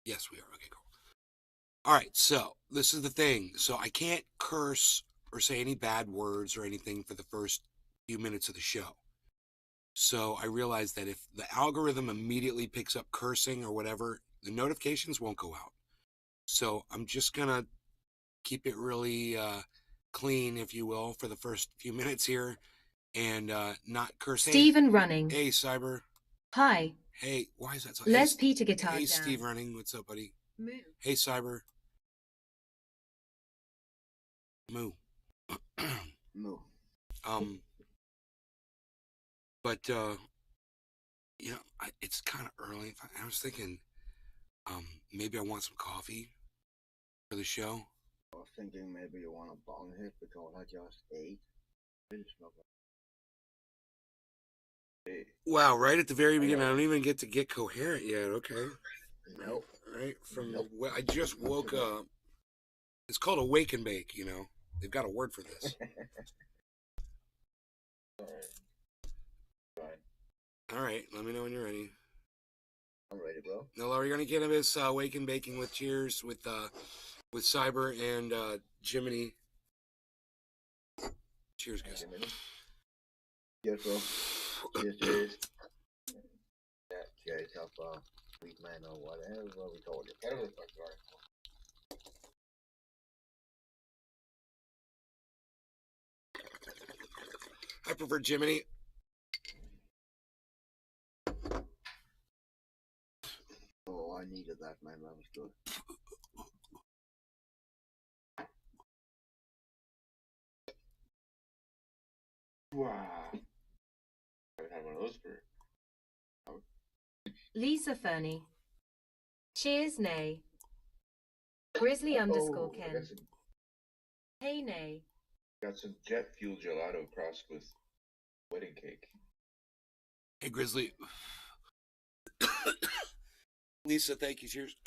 Yes, we are. Okay, cool. All right, so this is the thing. So I can't curse or say any bad words or anything for the first few minutes of the show. So I realized that if the algorithm immediately picks up cursing or whatever, the notifications won't go out. So I'm just gonna keep it really clean, if you will, for the first few minutes here, and not curse. Stephen running. Hey, Cyber. Hi. Hey, why is that so? Les Peter guitar Hey, jam. Steve running. What's up, buddy? Moo. Hey, Cyber. Moo. Moo. But it's kind of early. I was thinking, maybe I want some coffee for the show. I was thinking maybe you want a bong hit because I just ate. Wow, right at the very beginning, I don't even get to get coherent yet. Okay. Nope. Right I just woke up. It's called a wake and bake. You know, they've got a word for this. All right, let me know when you're ready. I'm ready, bro. No, Larry, you're gonna get this wake and baking with cheers with Cyber and Jiminy. Cheers, guys. Cheers, bro. Cheers. Yeah, cheers up, sweet man or whatever we call it. Whatever the fuck you are. I prefer Jiminy. Oh, I needed that, man. That was good. Wow. I haven't had one of those for. Lisa Fernie. Cheers, Nay. Grizzly _ Ken. Hey, Nay. Got some jet fuel gelato crossed with wedding cake. Hey, Grizzly. Lisa, thank you. Cheers.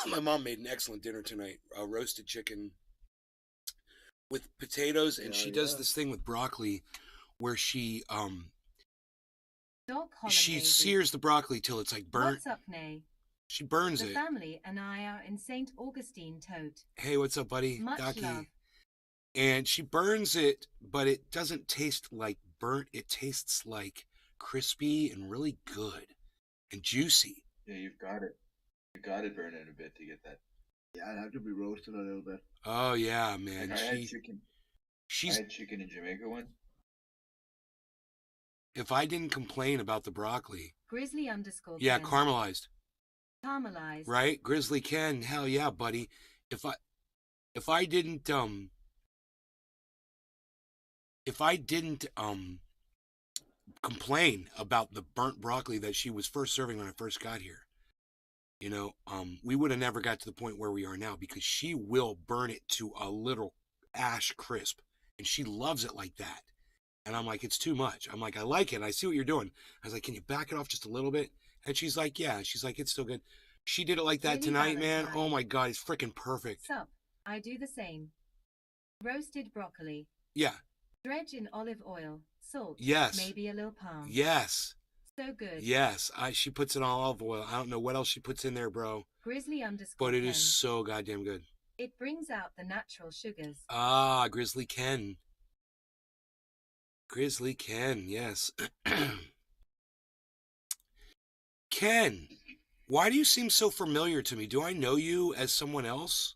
My mom made an excellent dinner tonight. Roasted chicken with potatoes, and she does this thing with broccoli where she sears the broccoli till it's like burnt. What's up, Nay? She burns it. The family and I are in St. Augustine, Tote. Hey, what's up, buddy? Much Docky. love. And she burns it, but it doesn't taste like burnt. It tastes like crispy and really good and juicy. Yeah, you've got it. You got to burn it a bit to get that. Yeah, I'd have to be roasted a little bit. Oh yeah, man. Like I had chicken. I had chicken in Jamaica once. If I didn't complain about the broccoli. Grizzly _ Yeah, Ken. caramelized. Caramelized. Right? Grizzly Ken. Hell yeah, buddy. If I didn't complain about the burnt broccoli that she was first serving when I first got here, you know, we would have never got to the point where we are now, because she will burn it to a little ash crisp, and she loves it like that. And I'm like, it's too much. I'm like, I like it. I see what you're doing. I was like, can you back it off just a little bit? And she's like, yeah. She's like, it's still good. She did it like that tonight, man. Oh my God, it's freaking perfect. Sup, I do the same. Roasted broccoli. Yeah. Dredge in olive oil, salt. Yes. Maybe a little palm. Yes. So good. Yes. She puts it on olive oil. I don't know what else she puts in there, bro. Grizzly _ But it Ken. is so goddamn good. It brings out the natural sugars. Ah, Grizzly Ken. Grizzly Ken, yes. Ken, why do you seem so familiar to me? Do I know you as someone else?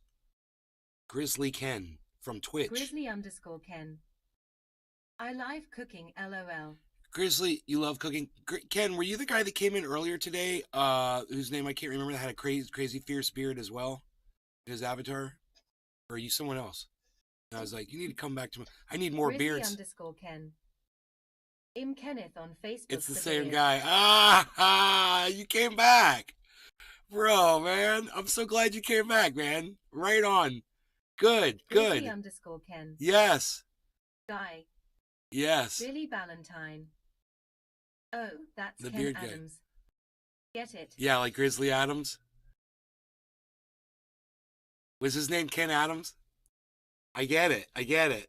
Grizzly Ken from Twitch. Grizzly _ Ken. I live cooking, LOL. Grizzly, you love cooking. Ken, were you the guy that came in earlier today, whose name I can't remember, that had a crazy fierce beard as well in his avatar? Or are you someone else? And I was like, you need to come back to me. I need more beards. Grizzly _ Ken. Kenneth on Facebook. It's the same guy. Ah, you came back. Bro, man. I'm so glad you came back, man. Right on. Good, good. Grizzly _ Ken. Yes. Guy. Yes. Billy Valentine. Oh, that's the Ken beard Adams. Guy. Get it? Yeah, like Grizzly Adams. Was his name Ken Adams? I get it. I get it.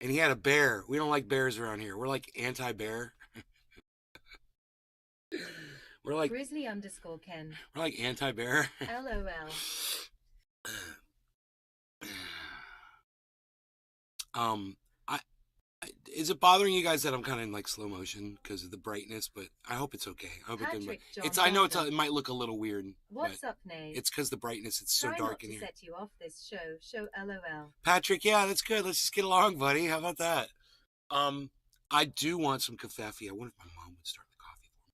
And he had a bear. We don't like bears around here. We're like anti-bear. We're like Grizzly_Ken. We're like anti-bear. LOL. I is it bothering you guys that I'm kind of in like slow motion because of the brightness? But I hope it's okay. I hope it didn't. Patrick John It's. I know Belder. it might look a little weird, What's but up, Nate? it's because the brightness. It's so Try dark not in to here. set you off this show LOL. Patrick, yeah, that's good. Let's just get along, buddy. How about that? I do want some kafefe. I wonder if my mom would start the coffee for me.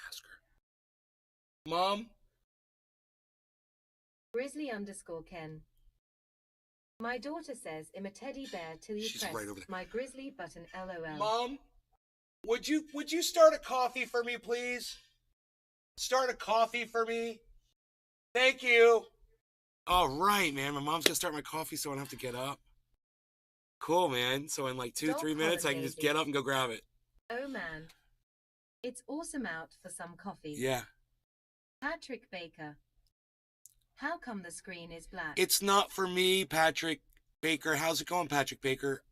Ask her. Mom? Grizzly_Ken. My daughter says I'm a teddy bear till you She's press right over there. my grizzly button LOL. Mom, would you start a coffee for me, please? Start a coffee for me. Thank you. All right, man. My mom's gonna start my coffee, so I don't have to get up. Cool, man. So in like 2-3 minutes, I can just get up and go grab it. Oh man, it's awesome out for some coffee. Yeah. Patrick Baker. How come the screen is black? It's not for me, Patrick Baker. How's it going, Patrick Baker?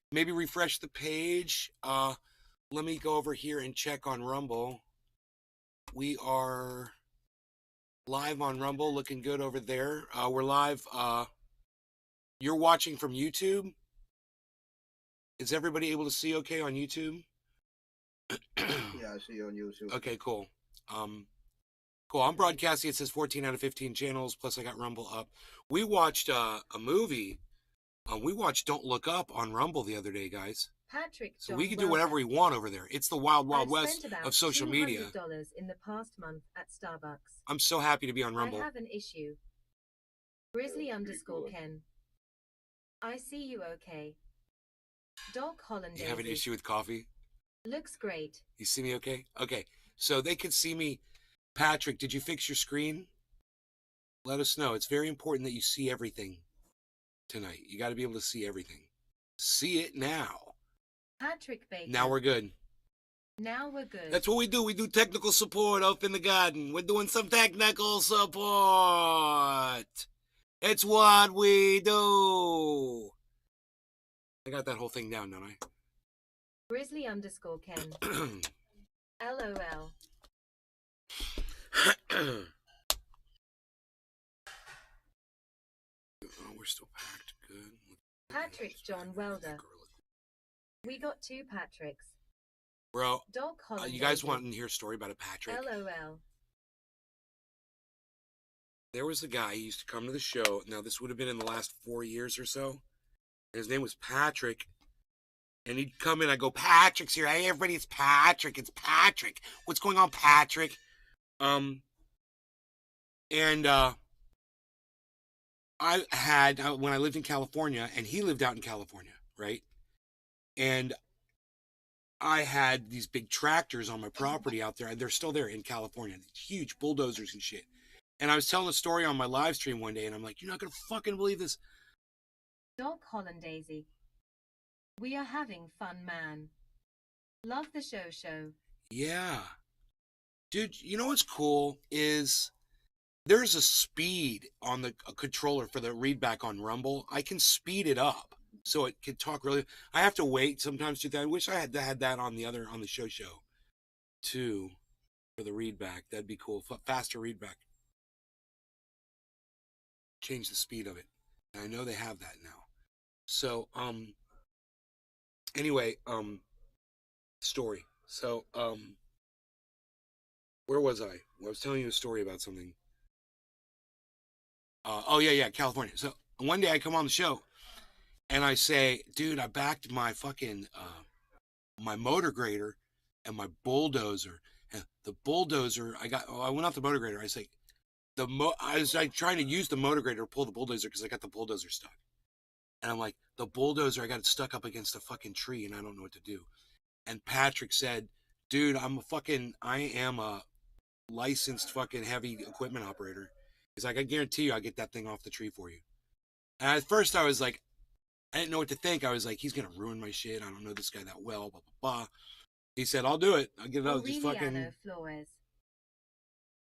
Maybe refresh the page. Let me go over here and check on Rumble. We are live on Rumble, looking good over there. We're live. You're watching from YouTube. Is everybody able to see okay on YouTube? Yeah, I see you on YouTube. Okay, cool. Cool. I'm broadcasting. It says 14 out of 15 channels. Plus, I got Rumble up. We watched a movie. We watched Don't Look Up on Rumble the other day, guys. Patrick So we can do whatever we want over there. It's the wild, wild west of social media. I've spent about $200 in the past month at Starbucks. I'm so happy to be on Rumble. I have an issue. Grizzly_Ken. I see you okay. Doc Holland. You have an issue with coffee? Looks great. You see me okay? Okay. So they can see me. Patrick, did you fix your screen? Let us know. It's very important that you see everything tonight. You got to be able to see everything. See it now. Patrick Baker. Now we're good. Now we're good. That's what we do. We do technical support up in the garden. We're doing some technical support. It's what we do. I got that whole thing down, don't I? Grizzly_Ken. LOL. Oh, we're still packed. Good. Patrick John Welder. We got 2 Patricks. Bro, Doc Holland. you guys want to hear a story about a Patrick? LOL. There was a guy, he used to come to the show. Now, this would have been in the last 4 years or so. His name was Patrick. And he'd come in, I go, Patrick's here. Hey, everybody, it's Patrick. It's Patrick. What's going on, Patrick? I had, when I lived in California, and he lived out in California, right? And I had these big tractors on my property out there. They're still there in California. Huge bulldozers and shit. And I was telling a story on my live stream one day, and I'm like, you're not going to fucking believe this. Doc Holland Daisy. We are having fun, man. Love the show. Yeah. Dude, you know what's cool is there's a speed on the controller for the readback on Rumble. I can speed it up so it can talk really. I have to wait sometimes to that. I wish I had that on the show too for the readback. That'd be cool. Faster readback. Change the speed of it. And I know they have that now. So anyway, story. So where was I? I was telling you a story about something. California. So one day I come on the show and I say, dude, I backed my fucking my motor grader and my bulldozer. And the bulldozer, I went off the motor grader. I say, I was like trying to use the motor grader to pull the bulldozer because I got the bulldozer stuck. And I'm like, the bulldozer, I got it stuck up against a fucking tree and I don't know what to do. And Patrick said, dude, I am a licensed fucking heavy equipment operator. He's like, I guarantee you I'll get that thing off the tree for you. And at first I was like, I didn't know what to think. I was like, he's going to ruin my shit. I don't know this guy that well, blah, blah, blah. He said, I'll do it. I'll get it out. Just fucking. Flores.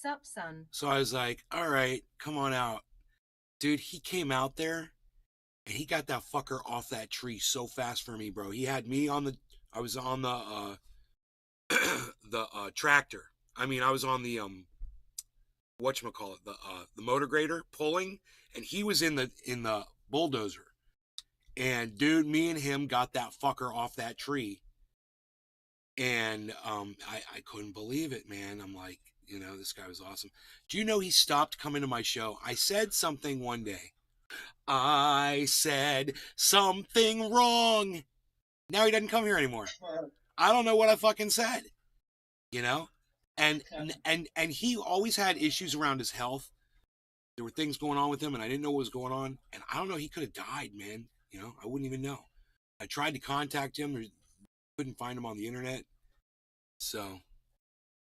Sup, son? So I was like, all right, come on out. Dude, he came out there And he got that fucker off that tree so fast for me, bro. He had me on the. I was on the the tractor. I mean, I was on the whatchamacallit, the motor grader pulling, and he was in the bulldozer. And dude, me and him got that fucker off that tree. And I couldn't believe it, man. I'm like, this guy was awesome. Do you know he stopped coming to my show? I said something one day. I said something wrong. Now he doesn't come here anymore. I don't know what I fucking said. And he always had issues around his health. There were things going on with him, and I didn't know what was going on. And I don't know, he could have died, man. I wouldn't even know. I tried to contact him, or couldn't find him on the internet. So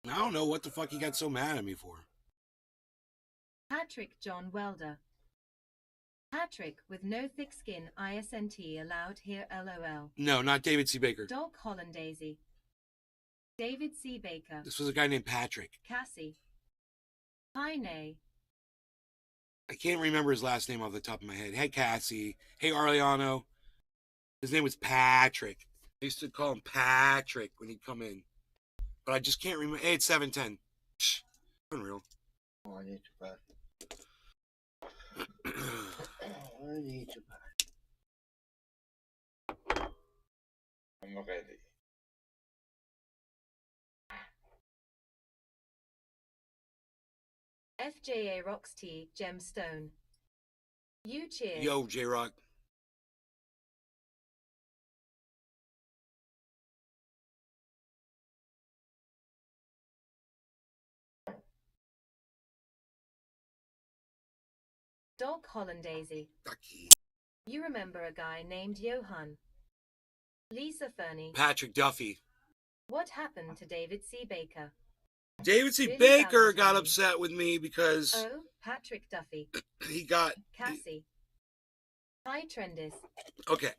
I don't know what the fuck he got so mad at me for. Patrick John Welder. Patrick with no thick skin ISNT allowed here LOL. No, not David C. Baker. Dog Hollandaisy. David C. Baker. This was a guy named Patrick. Cassie. Heine. I can't remember his last name off the top of my head. Hey, Cassie. Hey, Arliano. His name was Patrick. I used to call him Patrick when he'd come in. But I just can't remember. Hey, it's 7:10. Unreal. Oh, I need to pass. I need to pass. I'm ready. FJA Rocks T. Gemstone. You cheers. Yo, J-Rock. Dog Hollandaisy. Ducky. You remember a guy named Johan. Lisa Fernie. Patrick Duffy. What happened to David C. Baker? David C. Billy Baker got Valentine. upset with me because Oh, Patrick Duffy. he got... Cassie. Hi, Trendys. Okay,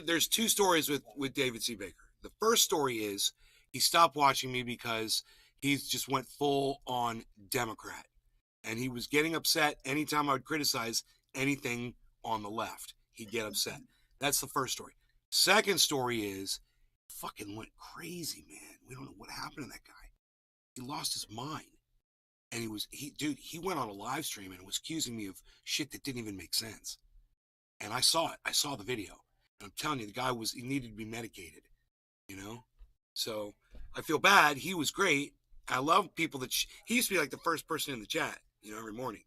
there's two stories with David C. Baker. The first story is he stopped watching me because he just went full on Democrat. And he was getting upset anytime I would criticize anything on the left. He'd get upset. That's the first story. Second story is he fucking went crazy, man. We don't know what happened to that guy. He lost his mind. And he went on a live stream and was accusing me of shit that didn't even make sense. And I saw it. I saw the video. And I'm telling you, the guy he needed to be medicated, So I feel bad. He was great. I love people he used to be like the first person in the chat, every morning.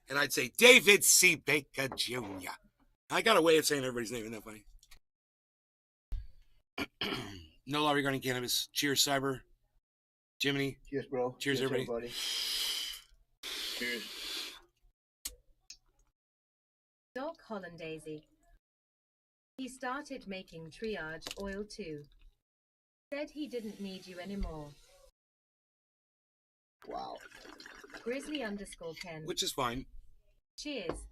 And I'd say, David C. Baker Jr. I got a way of saying everybody's name. Isn't that funny? No law regarding cannabis. Cheers, Cyber. Jiminy. Cheers, bro. Cheers, everybody. Cheers. Dog Hollandaisy. He started making triage oil too. Said he didn't need you anymore. Wow. Grizzly_Ken. Which is fine. Cheers.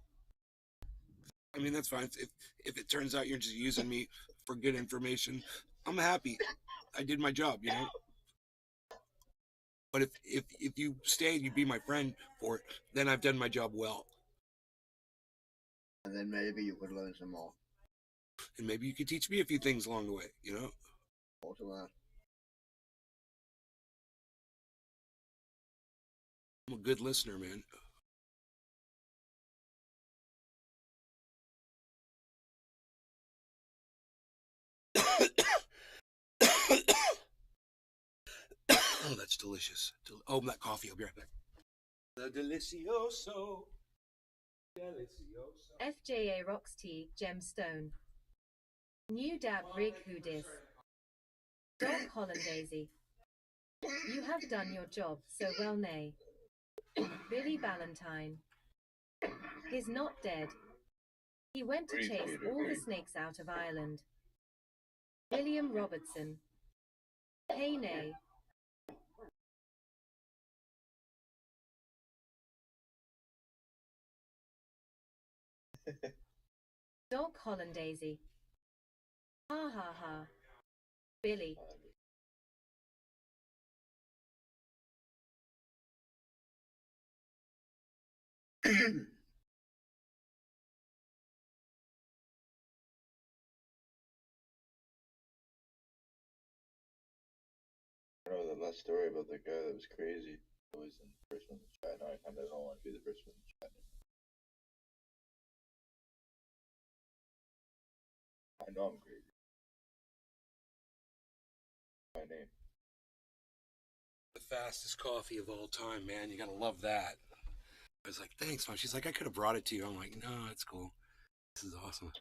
I mean, that's fine. If it turns out you're just using me for good information, I'm happy. I did my job, But if you stayed, you'd be my friend for it, then I've done my job well. And then maybe you could learn some more. And maybe you could teach me a few things along the way, Also that. I'm a good listener, man. Oh, that's delicious. Open that coffee. I'll be right back. The delicioso. Delicioso. FJA Rocks T. Gemstone. New Dab Rig Who Dis. Dog Hollandaisy. You have done your job so well, nay. Billy Valentine. He's not dead. He went to chase all the snakes out of Ireland. William Robertson. Hey, nay. Dog Hollandaisy. Ha ha ha. Billy. that story about the guy that was crazy. Always in the first one in the chat. Now I kind of don't want to be the first one in the chat. I know I'm crazy. My name. The fastest coffee of all time, man. You gotta love that. I was like, thanks, Mom. She's like, I could have brought it to you. I'm like, no, it's cool. This is awesome.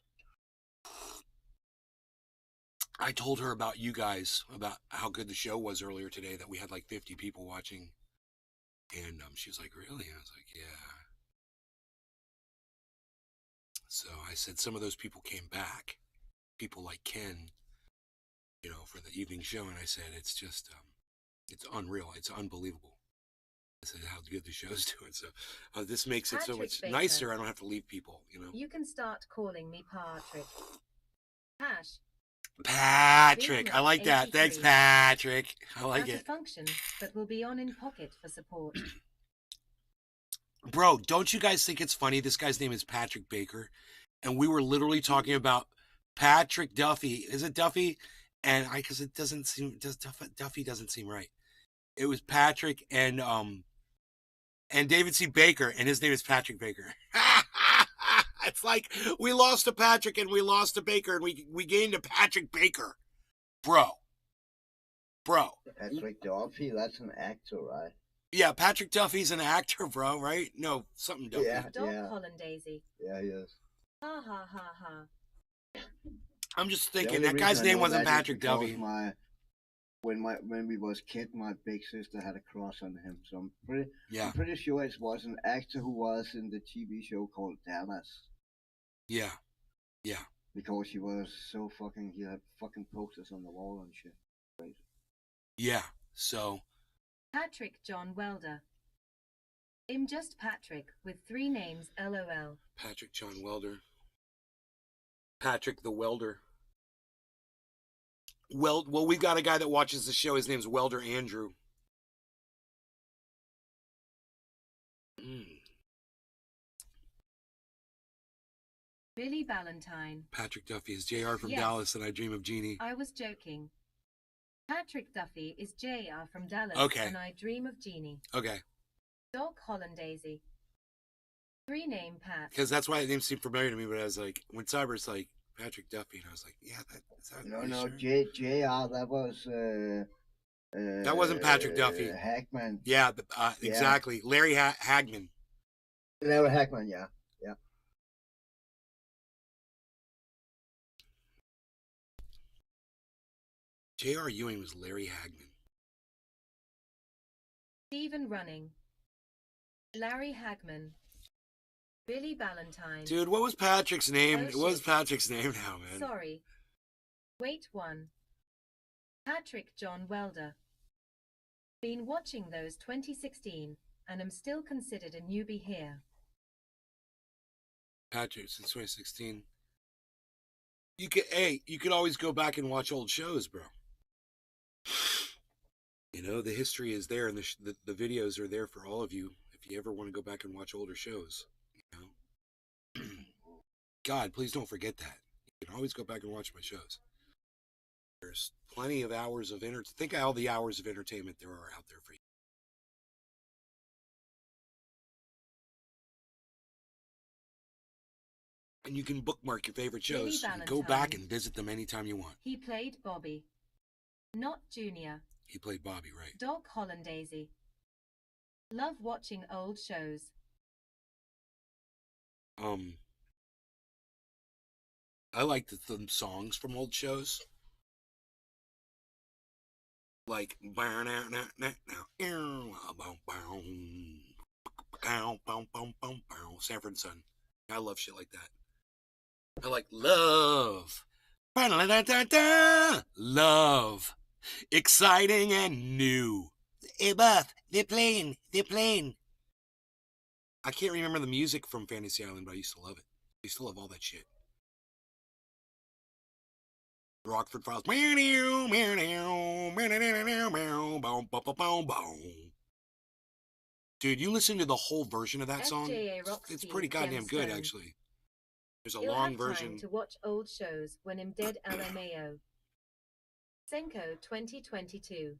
I told her about you guys, about how good the show was earlier today, that we had like 50 people watching. And she was like, really? I was like, yeah. So I said some of those people came back. People like Ken, for the evening show. And I said, it's just, it's unreal. It's unbelievable. I said how good the show's doing. So this makes it so much nicer. I don't have to leave people, You can start calling me Patrick. Patrick. I like that. Thanks, Patrick. I like it. Function, but will be on in pocket for support. Bro, don't you guys think it's funny? This guy's name is Patrick Baker. And we were literally talking about Patrick Duffy. Is it Duffy? And because it doesn't seem, Duffy doesn't seem right. It was Patrick and David C. Baker, and his name is Patrick Baker. It's like we lost to Patrick and we lost to Baker and we gained a Patrick Baker. Bro. Patrick Duffy, that's an actor, right? Yeah, Patrick Duffy's an actor, bro, right? No, something Duffy. Yeah, Hollandaise. Yeah, he is. Ha ha ha ha. I'm just thinking that guy's name wasn't Patrick Duffy. When we was kid, my big sister had a crush on him, so I'm pretty sure it was an actor who was in the TV show called Dallas. Yeah. Because he was so he had fucking posters on the wall and shit. Crazy. Yeah, so. Patrick John Welder. I'm just Patrick with 3 names, LOL. Patrick John Welder. Patrick the Welder. Well, we've got a guy that watches the show. His name's Welder Andrew. Billy Valentine. Patrick Duffy is JR from Dallas, and I Dream of Jeannie. I was joking. Patrick Duffy is JR from Dallas, and I Dream of Jeannie. Okay. Doc Hollandaise. 3 name Pat. Because that's why the name seemed familiar to me, but I was like, when Cyber's like, Patrick Duffy, and I was like, yeah, No, sure? JR, that was that wasn't Patrick Duffy. Hackman. Yeah, exactly. Larry Hagman. Larry Hagman, yeah. J.R. Ewing was Larry Hagman. Stephen Running. Larry Hagman. Billy Valentine. Dude, what was Patrick's name? What was Patrick's name now, man? Sorry. Wait one. Patrick John Welder. Been watching those 2016, and am still considered a newbie here. Patrick, since 2016. You could always go back and watch old shows, bro. The history is there, and the videos are there for all of you if you ever want to go back and watch older shows. God, please don't forget that. You can always go back and watch my shows. There's plenty of hours of think of all the hours of entertainment there are out there for you. And you can bookmark your favorite shows and go back and visit them anytime you want. He played Bobby. Not Junior. He played Bobby, right? Doc Hollandaise. Love watching old shows. I like the songs from old shows. Like Sanford and Son. I love shit like that. I like love. Love. Exciting and new. Hey, Buff, they're playing. I can't remember the music from Fantasy Island, but I used to love it. I used to love all that shit. Rockford Files. Dude, you listen to the whole version of that song? It's pretty goddamn good, actually. There's a long version. Time to watch old shows when I'm dead LMAO. Senko 2022.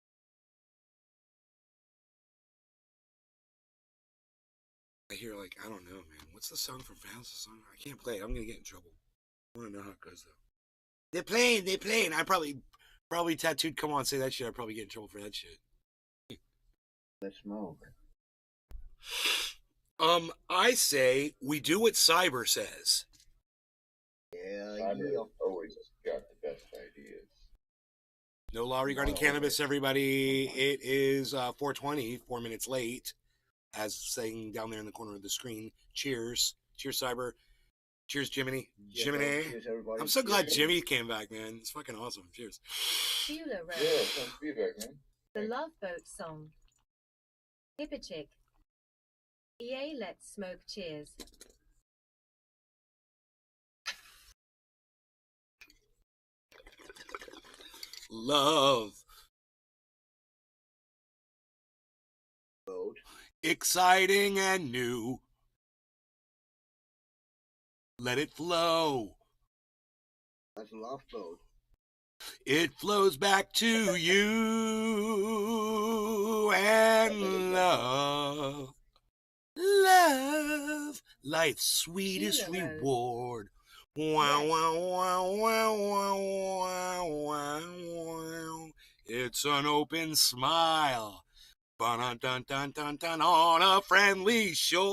I hear like, I don't know, man. What's the song from Fast song? I can't play it. I'm gonna get in trouble. I wanna know how it goes though. They're playing. I probably tattooed come on, say that shit, I'd probably get in trouble for that shit. The smoke. I say we do what Cyber says. Yeah, Cyber yeah. always got the best ideas. No law regarding Not cannabis, always. everybody. It is 4:20, 4 minutes late, as saying down there in the corner of the screen. Cheers. Cheers, Cyber. Cheers, Jiminy. Jiminy. Cheers, everybody. I'm so glad Cheers. Jimmy came back, man. It's fucking awesome. Cheers. Beulah Road. Yeah, it's fun to be back, man. The Love Boat Song. Hipperchick. EA Let's Smoke Cheers. Love. Boat. Exciting and new. Let it flow. That's Love Boat. It flows back to you and love. Love, life's sweetest Beulah Road. reward. Wow, wow, wow, wow, wow, wow, wow, wow. It's an open smile. Dun dun dun dun dun on a friendly shore.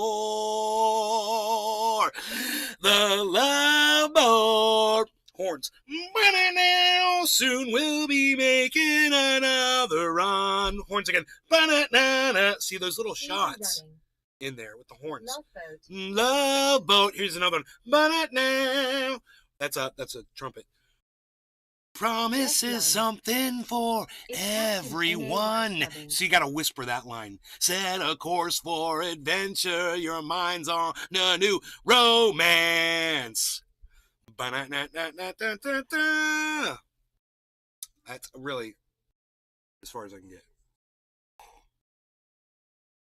The love boat. Horns. Now soon we'll be making another run. Horns again. Ba-na-na-na. See those little Easy shots running. in there with the horns. Love Boat. Love boat. Here's another one. Ba-na-na. That's a trumpet. Promise is something for It's Captain everyone. NA So you gotta whisper that line. Set a course for adventure. Your mind's on a new romance. Ba-na-na-na-na-na-na-na. That's really as far as I can get.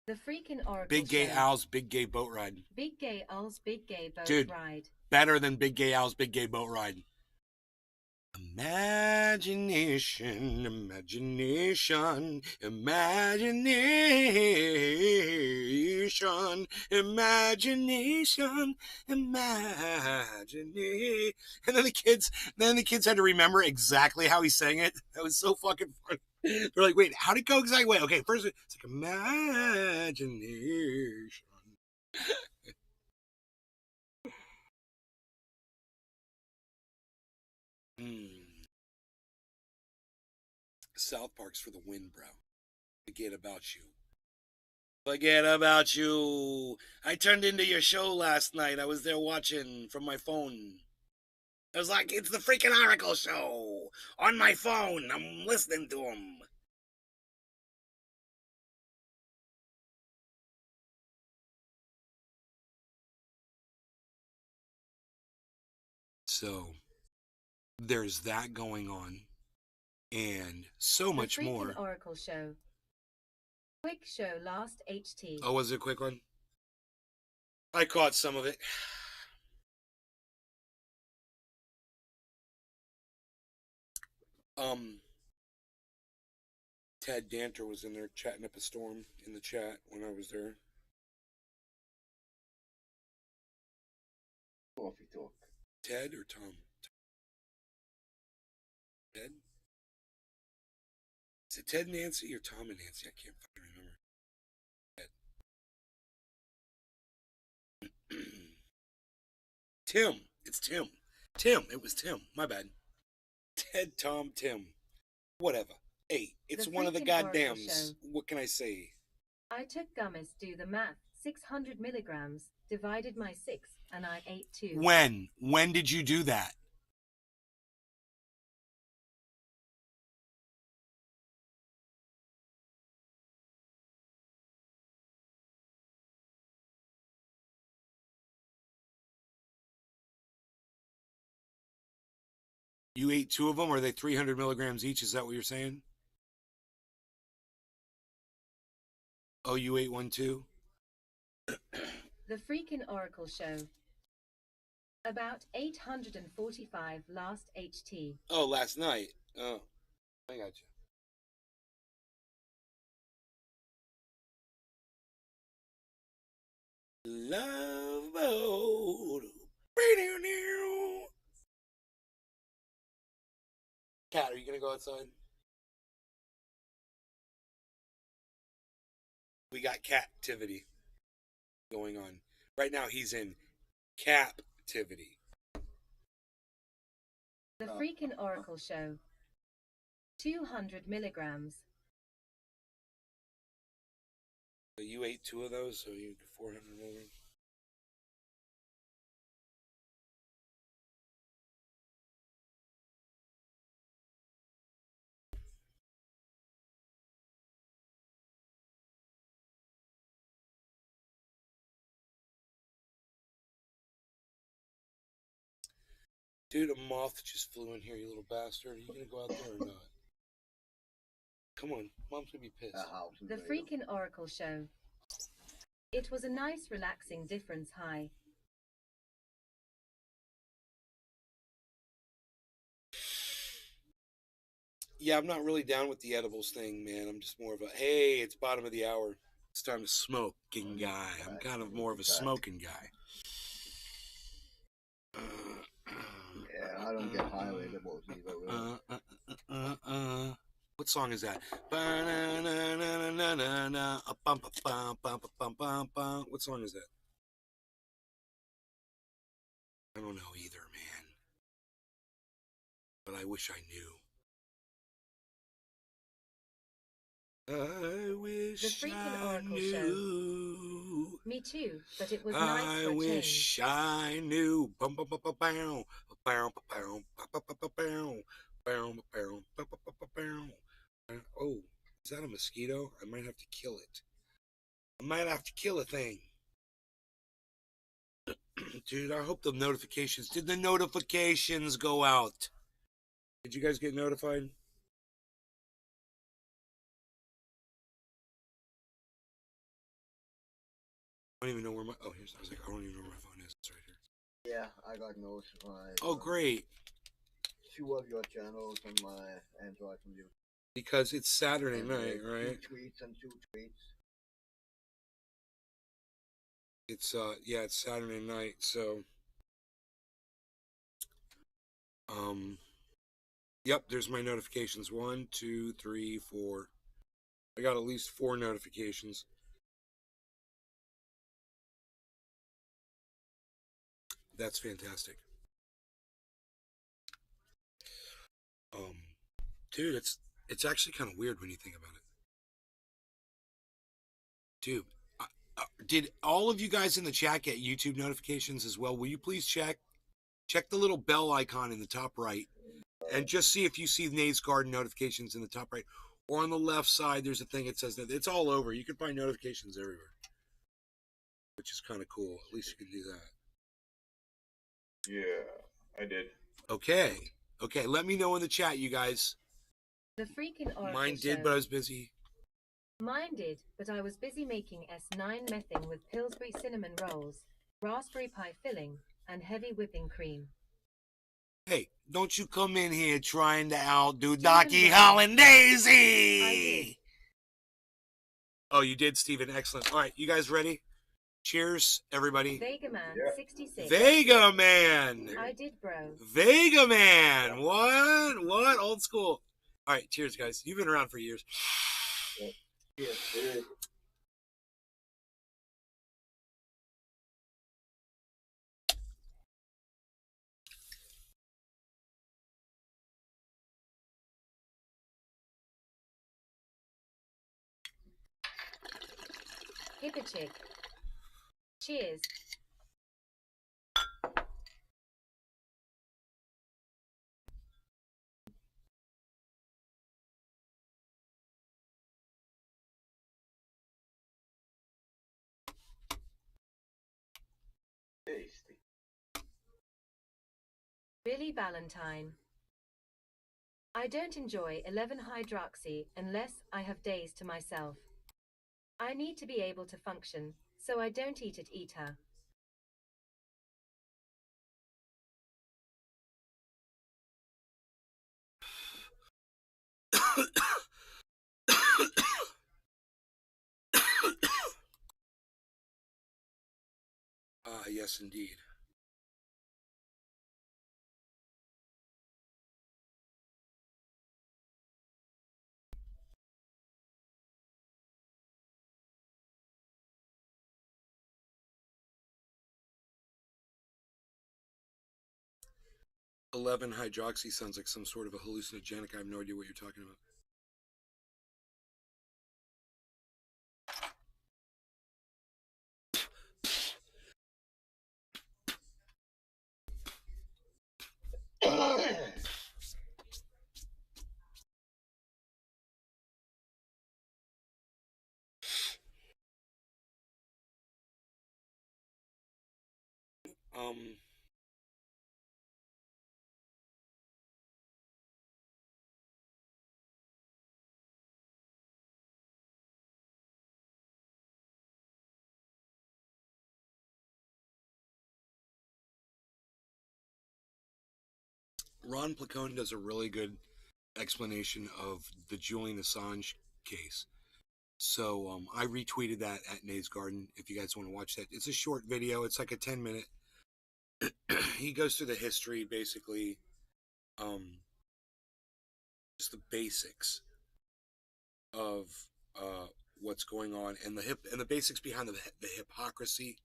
The freaking Oracle Big Gay Show. Owl's Big Gay Boat Ride. Big Gay Owl's Big Gay Boat Dude. Ride. Better than Big Gay Owl's Big Gay Boat Ride. Imagination, imagination, imagination, imagination, imagination. And then the kids had to remember exactly how he sang it. That was so fucking funny. They're like, wait, how'd it go exactly? Wait, okay, first it's like imagination. South Park's for the win, bro. Forget about you. Forget about you. I turned into your show last night. I was there watching from my phone. I was like, it's the freaking Oracle Show on my phone. I'm listening to him. So there's that going on, and so much The freaking more. Oracle Show. Quick show last HT. Oh, was it a quick one? I caught some of it. Ted Danter was in there chatting up a storm in the chat when I was there. Coffee talk. Ted or Tom? Ted? Is it Ted and Nancy or Tom and Nancy? I can't fucking remember. Ted. Tim. It's Tim. Tim. It was Tim. My bad. Ted, Tom, Tim. Whatever. Hey, it's The one of the freaking Oracle goddams. Show. What can I say? I took gummies, do the math. 600 milligrams, divided my 6, and I ate 2. When? When did you do that? You ate 2 of them? Are they 300 milligrams each? Is that what you're saying? Oh, you ate one too? The freaking Oracle Show. About 845 last HT. Oh, last night. Oh, I got you. Love boat. Cat, are you gonna go outside? We got captivity going on. Right now he's in captivity. The Freakin' Oracle Show. 200 milligrams. So you ate 2 of those, so you 400 milligrams. Dude, a moth just flew in here, you little bastard. Are you gonna go out there or not? Come on, Mom's gonna be pissed. The Freakin' Oracle Show. It was a nice relaxing difference high. Yeah, I'm not really down with the edibles thing, man. I'm just more of a, hey, it's bottom of the hour. It's time to smoking guy. I'm kind of more of a smoking guy. Yeah, I don't get high with edibles either. Really. What song is that? What song is that? I don't know either, man. But I wish I knew. I wish The Freakin' I Oracle knew. Me too, but it was nice for I a change. wish I knew. Bum, bum, bum, bum, bum, bum, bum, bum, bum, bum. Oh, is that a mosquito? I might have to kill it. I might have to kill a thing. Dude, I hope the notifications. Did the notifications go out? Did you guys get notified? I don't even know where my. Oh, here's. I was like, I don't even know where my phone is. It's right here. Yeah, I got notified. Oh, great. 2 of your channels on my Android computer. Because it's Saturday night, right? 2 tweets and 2 tweets. It's yeah, it's Saturday night, so yep, there's my notifications. 1, 2, 3, 4. I got at least 4 notifications. That's fantastic. Dude, it's actually kind of weird when you think about it. Dude, did all of you guys in the chat get YouTube notifications as well? Will you please check the little bell icon in the top right and just see if you see Nate's Garden notifications in the top right, or on the left side there's a thing that says that it's all over. You can find notifications everywhere, which is kind of cool. At least you can do that. Yeah, I did. Okay, let me know in the chat, you guys. The Freakin' Oracle Mine did, Show. but I was busy. Mine did, but I was busy making S9 mething with Pillsbury cinnamon rolls, raspberry pie filling, and heavy whipping cream. Hey, don't you come in here trying to outdo Stephen Docky Brown. Hollandaisy! I did. Oh, you did, Stephen. Excellent. All right, you guys ready? Cheers, everybody. Vega Man Yeah. 66. Vega Man! I did, bro. Vega Man! What? Old school. All right, cheers, guys. You've been around for years. Yes, it is. Hip a chick. Cheers. Tasty. Billy Valentine. I don't enjoy 11-hydroxy unless I have days to myself. I need to be able to function, so I don't eat it either. Yes, indeed. Eleven hydroxy sounds like some sort of a hallucinogenic. I have no idea what you're talking about. Um, Ron Placone does a really good explanation of the Julian Assange case. So I retweeted that at Nays Garden. If you guys want to watch that, it's a short video. It's like a 10-minute. He goes through the history, basically, just the basics of what's going on, and the basics behind the hypocrisy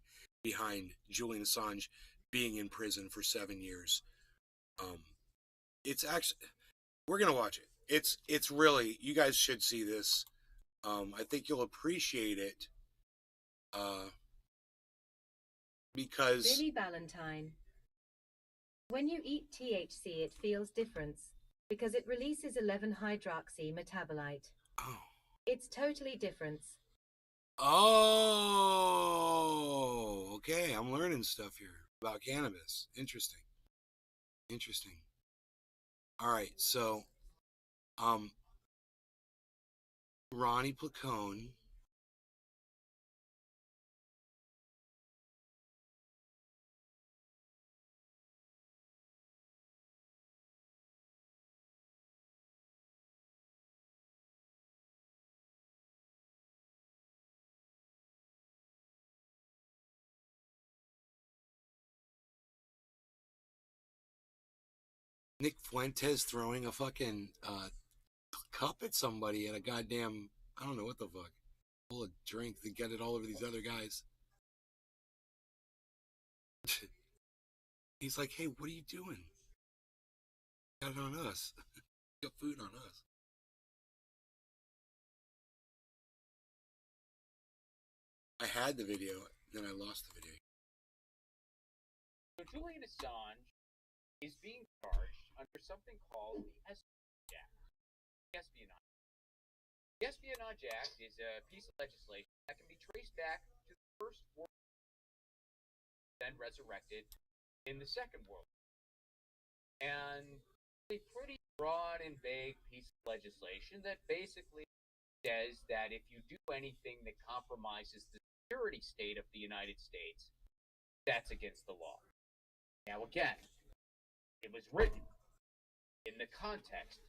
behind Julian Assange being in prison for 7 years. Um, it's actually we're gonna watch it. It's really, you guys should see this. I think you'll appreciate it because Billy Valentine. When you eat THC, it feels different because it releases 11-hydroxy metabolite. oh It's totally different. oh okay, I'm learning stuff here about cannabis. Interesting, interesting. All right, so um, Ronnie Placone. Nick Fuentes throwing a fucking cup at somebody at a goddamn, I don't know what the fuck, full of drink to get it all over these other guys. He's like, hey, what are you doing? Got it on us. Got food on us. I had the video, then I lost the video. So Julian Assange is being charged under something called the Espionage Act. The Espionage Act is a piece of legislation that can be traced back to the First World War, then resurrected in the Second World War. And a pretty broad and vague piece of legislation that basically says that if you do anything that compromises the security state of the United States, that's against the law. Now, again, it was written in the context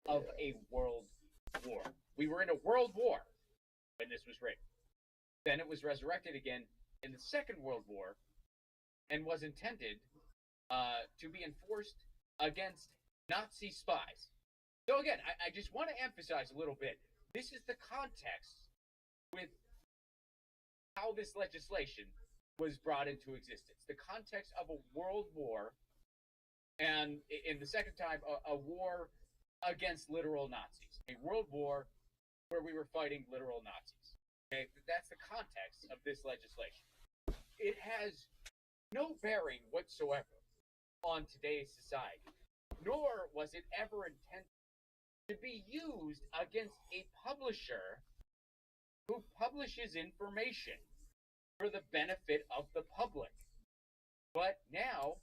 of a world war. We were in a world war when this was written. Then it was resurrected again in the Second World War and was intended to be enforced against Nazi spies. So again, I just want to emphasize a little bit. This is the context with how this legislation was brought into existence. The context of a world war, and in the second time, a war against literal Nazis. A world war where we were fighting literal Nazis. Okay, that's the context of this legislation. It has no bearing whatsoever on today's society, nor was it ever intended to be used against a publisher who publishes information for the benefit of the public. But now,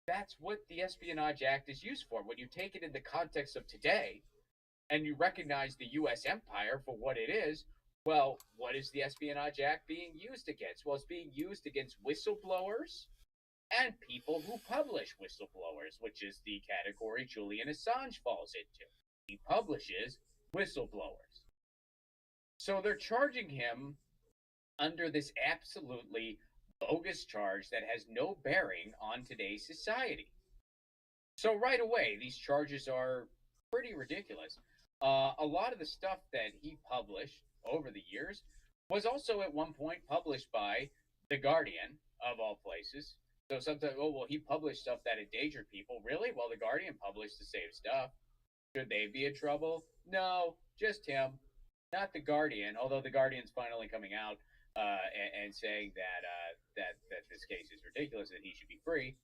that's what the Espionage Act is used for. When you take it in the context of today, and you recognize the U.S. empire for what it is, well, what is the Espionage Act being used against? Well, it's being used against whistleblowers and people who publish whistleblowers, which is the category Julian Assange falls into. He publishes whistleblowers. So they're charging him under this absolutely bogus charge that has no bearing on today's society. So right away, these charges are pretty ridiculous. A lot of the stuff that he published over the years was also at one point published by The Guardian, of all places. So sometimes, oh, well, he published stuff that endangered people. Really? Well, The Guardian published the same stuff. Should they be in trouble? No, just him, not The Guardian. Although The Guardian's finally coming out and saying that this case is ridiculous and he should be free.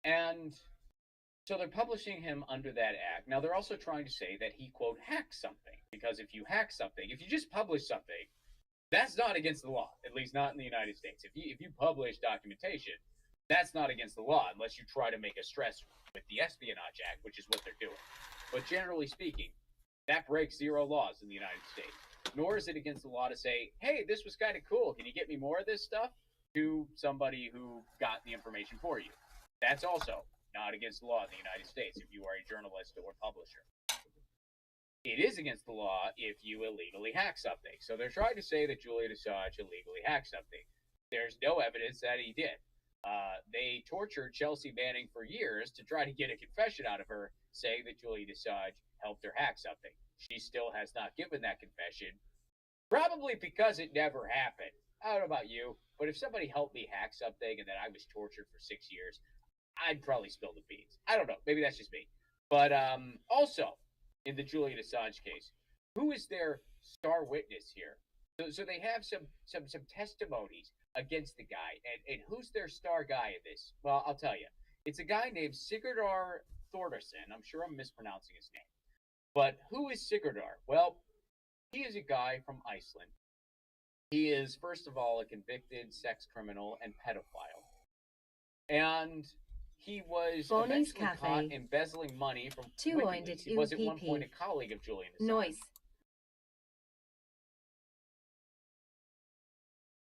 And so they're publishing him under that act. Now they're also trying to say that he quote hacked something, because if you hack something, if you just publish something, that's not against the law. At least not in the United States. If you publish documentation, that's not against the law unless you try to make a stress with the Espionage Act, which is what they're doing. But generally speaking, that breaks zero laws in the United States. Nor is it against the law to say, hey, this was kind of cool. Can you get me more of this stuff? To somebody who got the information for you. That's also not against the law in the United States if you are a journalist or publisher. It is against the law if you illegally hack something. So they're trying to say that Julian Assange illegally hacked something. There's no evidence that he did. They tortured Chelsea Manning for years to try to get a confession out of her, saying that Julian Assange helped her hack something. She still has not given that confession, probably because it never happened. I don't know about you, but if somebody helped me hack something and then I was tortured for 6 years, I'd probably spill the beans. I don't know. Maybe that's just me. But also, in the Julian Assange case, who is their star witness here? So they have some testimonies against the guy, and who's their star guy in this? Well, I'll tell you. It's a guy named Sigurdar Thordarson. I'm sure I'm mispronouncing his name. But who is Sigurdar? Well, he is a guy from Iceland. He is, first of all, a convicted sex criminal and pedophile. And he was Bonnie's eventually Cafe. caught embezzling money from WikiLeaks. He was at one point a colleague of Julian Assange. Noise.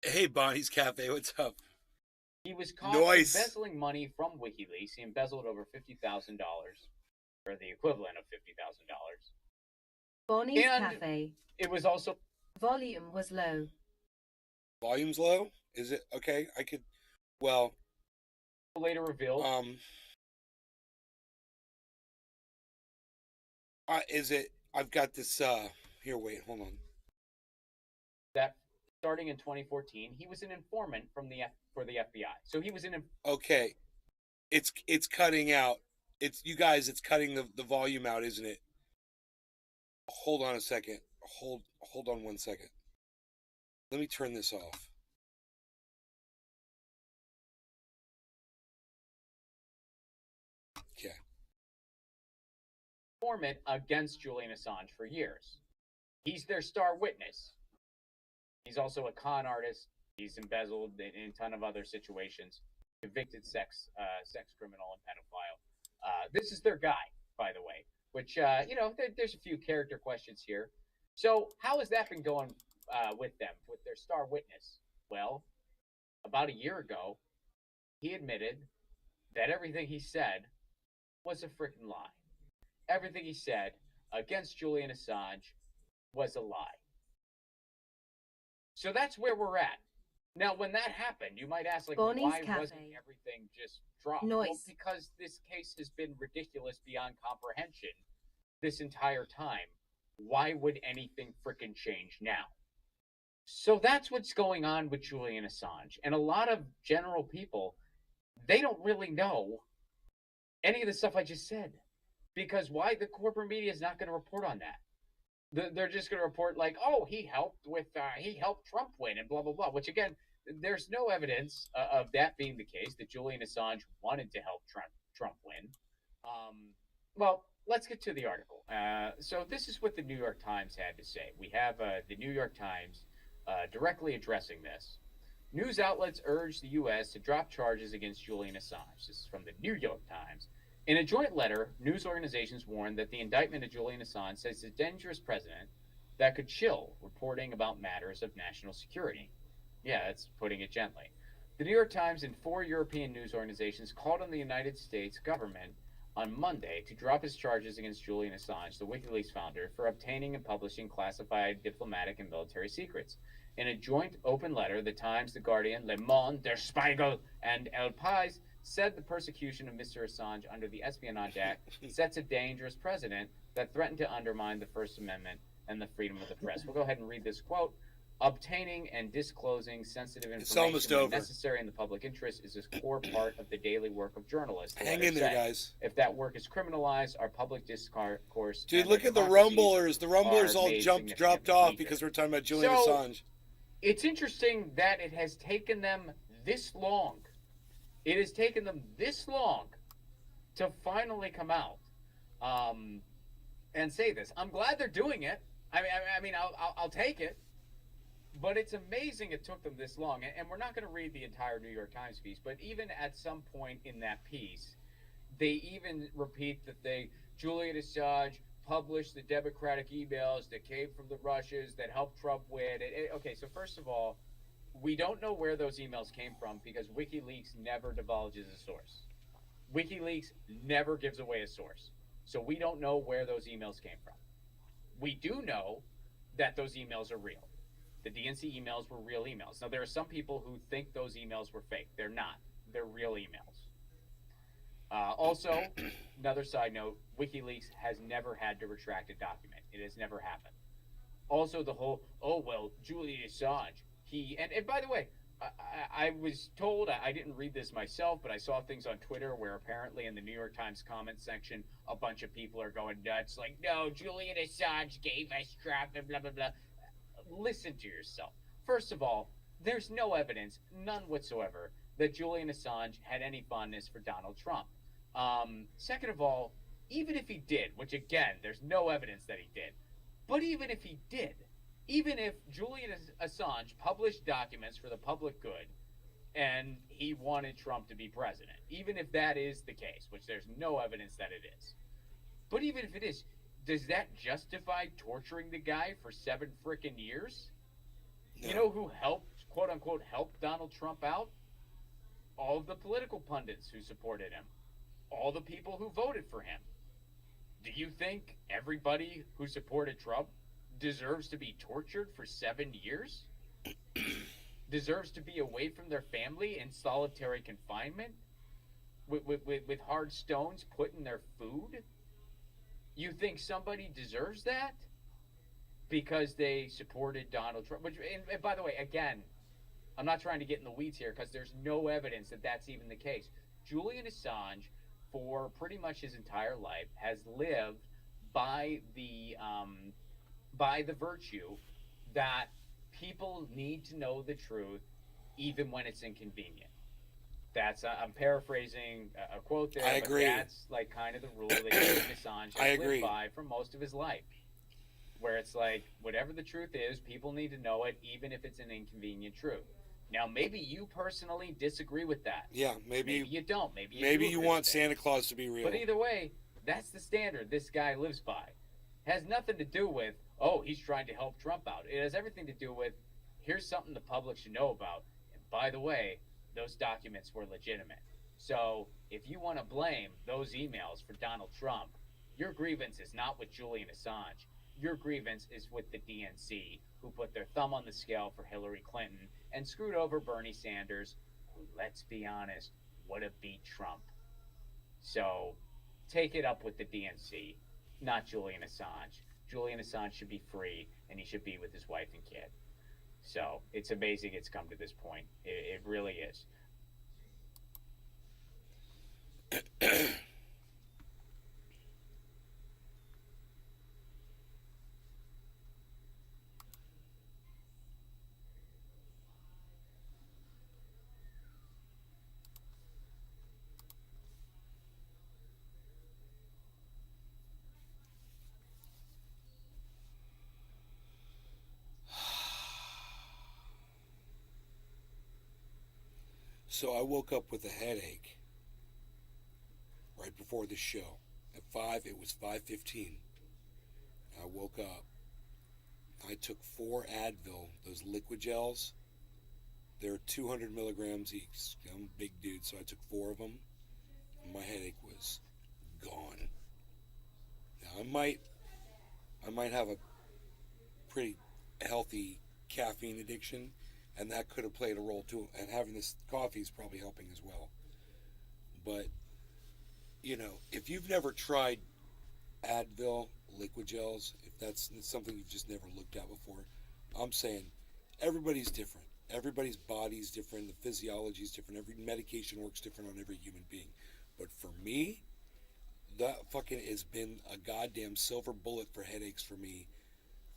Hey, Bonnie's Cafe, what's up? He was caught embezzling money from WikiLeaks. He embezzled over $50,000, or the equivalent of $50,000. Bonnie's Cafe. It was also... Volume was low. Volume's low? Is it? Okay, I could... Well... Later revealed... is it... I've got this, Here, wait, hold on. That, starting in 2014, he was an informant for the FBI. So he was in... Okay. It's cutting out. You guys, it's cutting the volume out, isn't it? Hold on a second. Hold on 1 second. Let me turn this off. Okay. Informant against Julian Assange for years. He's their star witness. He's also a con artist. He's embezzled in a ton of other situations. Convicted sex criminal and pedophile. This is their guy, by the way. Which, there's a few character questions here. So, how has that been going with them, with their star witness? Well, about a year ago, he admitted that everything he said was a freaking lie. Everything he said against Julian Assange was a lie. So that's where we're at. Now, when that happened, you might ask, why wasn't everything just dropped? Noise. Well, because this case has been ridiculous beyond comprehension this entire time. Why would anything frickin' change now? So that's what's going on with Julian Assange. And a lot of general people, they don't really know any of the stuff I just said. Because why? The corporate media is not going to report on that. They're just going to report he helped Trump win and blah, blah, blah. Which, again, there's no evidence of that being the case, that Julian Assange wanted to help Trump win. Well, let's get to the article. So this is what the New York Times had to say. We have the New York Times directly addressing this. News outlets urge the U.S. to drop charges against Julian Assange. This is from the New York Times. In a joint letter, news organizations warned that the indictment of Julian Assange sets a dangerous precedent that could chill reporting about matters of national security. Yeah, that's putting it gently. The New York Times and 4 European news organizations called on the United States government on Monday to drop its charges against Julian Assange, the WikiLeaks founder, for obtaining and publishing classified diplomatic and military secrets, In a joint open letter, The Times, The Guardian, Le Monde, Der Spiegel, and El Pais said the persecution of Mr. Assange under the Espionage Act sets a dangerous precedent that threatened to undermine the First Amendment and the freedom of the press. We'll go ahead and read this quote. Obtaining and disclosing sensitive information when necessary in the public interest is a core part of the daily work of journalists. Hang in there, guys. If that work is criminalized, our public discourse. Dude, look at the Rumblers. The Rumblers all dropped off because we're talking about Julian Assange. It's interesting that it has taken them this long. It has taken them this long to finally come out and say this. I'm glad they're doing it. I mean, I'll take it. But it's amazing it took them this long. And we're not going to read the entire New York Times piece, but even at some point in that piece, they even repeat that Julian Assange published the Democratic emails that came from the Russians that helped Trump win. Okay, so first of all, we don't know where those emails came from because WikiLeaks never divulges a source. WikiLeaks never gives away a source. So we don't know where those emails came from. We do know that those emails are real. The DNC emails were real emails. Now, there are some people who think those emails were fake. They're not. They're real emails. Also, another side note, WikiLeaks has never had to retract a document. It has never happened. Also, the whole, Julian Assange, and by the way, I was told, I didn't read this myself, but I saw things on Twitter where apparently in the New York Times comment section, a bunch of people are going nuts, like, no, Julian Assange gave us crap and blah, blah, blah. Listen to yourself. First of all, there's no evidence, none whatsoever, that Julian Assange had any fondness for Donald Trump. Second of all, even if he did, which again, there's no evidence that he did, but even if he did, even if Julian Assange published documents for the public good and he wanted Trump to be president, even if that is the case, which there's no evidence that it is, but even if it is, does that justify torturing the guy for 7 frickin' years? No. You know who helped, quote unquote, help Donald Trump out? All of the political pundits who supported him. All the people who voted for him. Do you think everybody who supported Trump deserves to be tortured for 7 years? Deserves to be away from their family in solitary confinement? With hard stones put in their food? You think somebody deserves that because they supported Donald Trump? Which, and by the way, again, I'm not trying to get in the weeds here because there's no evidence that that's even the case. Julian Assange, for pretty much his entire life, has lived by the virtue that people need to know the truth even when it's inconvenient. That's I'm paraphrasing a quote there. I agree. But that's like kind of the rule that Julian Assange has lived by for most of his life, where it's like whatever the truth is, people need to know it, even if it's an inconvenient truth. Now, maybe you personally disagree with that. Yeah, maybe you don't. Maybe you want Santa Claus to be real. But either way, that's the standard this guy lives by. Has nothing to do with he's trying to help Trump out. It has everything to do with here's something the public should know about. And by the way, those documents were legitimate. So if you want to blame those emails for Donald Trump, your grievance is not with Julian Assange. Your grievance is with the DNC, who put their thumb on the scale for Hillary Clinton and screwed over Bernie Sanders, who, let's be honest, would have beat Trump. So take it up with the DNC, not Julian Assange. Julian Assange should be free, and he should be with his wife and kid. So it's amazing it's come to this point. It really is. So I woke up with a headache right before the show. At 5, it was 5:15. I woke up. I took 4 Advil, those liquid gels. They're 200 milligrams each. I'm a big dude, so I took 4 of them. And my headache was gone. Now I might have a pretty healthy caffeine addiction, and that could have played a role too. And having this coffee is probably helping as well. But if you've never tried Advil liquid gels, if that's something you've just never looked at before, I'm saying everybody's different. Everybody's body's different. The physiology is different. Every medication works different on every human being. But for me, that fucking has been a goddamn silver bullet for headaches for me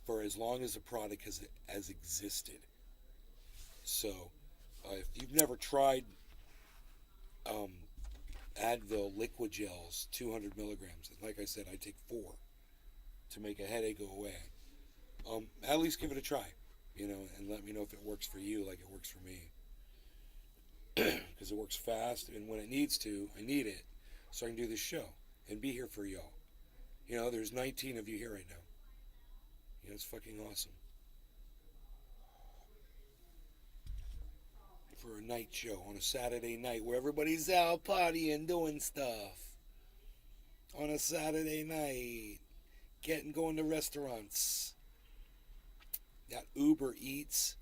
for as long as the product has existed. So, if you've never tried Advil liquid gels, 200 milligrams, like I said, I take 4 to make a headache go away. At least give it a try, and let me know if it works for you like it works for me. Because it works fast, and when it needs to, I need it so I can do this show and be here for y'all. There's 19 of you here right now. It's fucking awesome. For a night show on a Saturday night where everybody's out partying, doing stuff. On a Saturday night, going to restaurants. Got Uber Eats.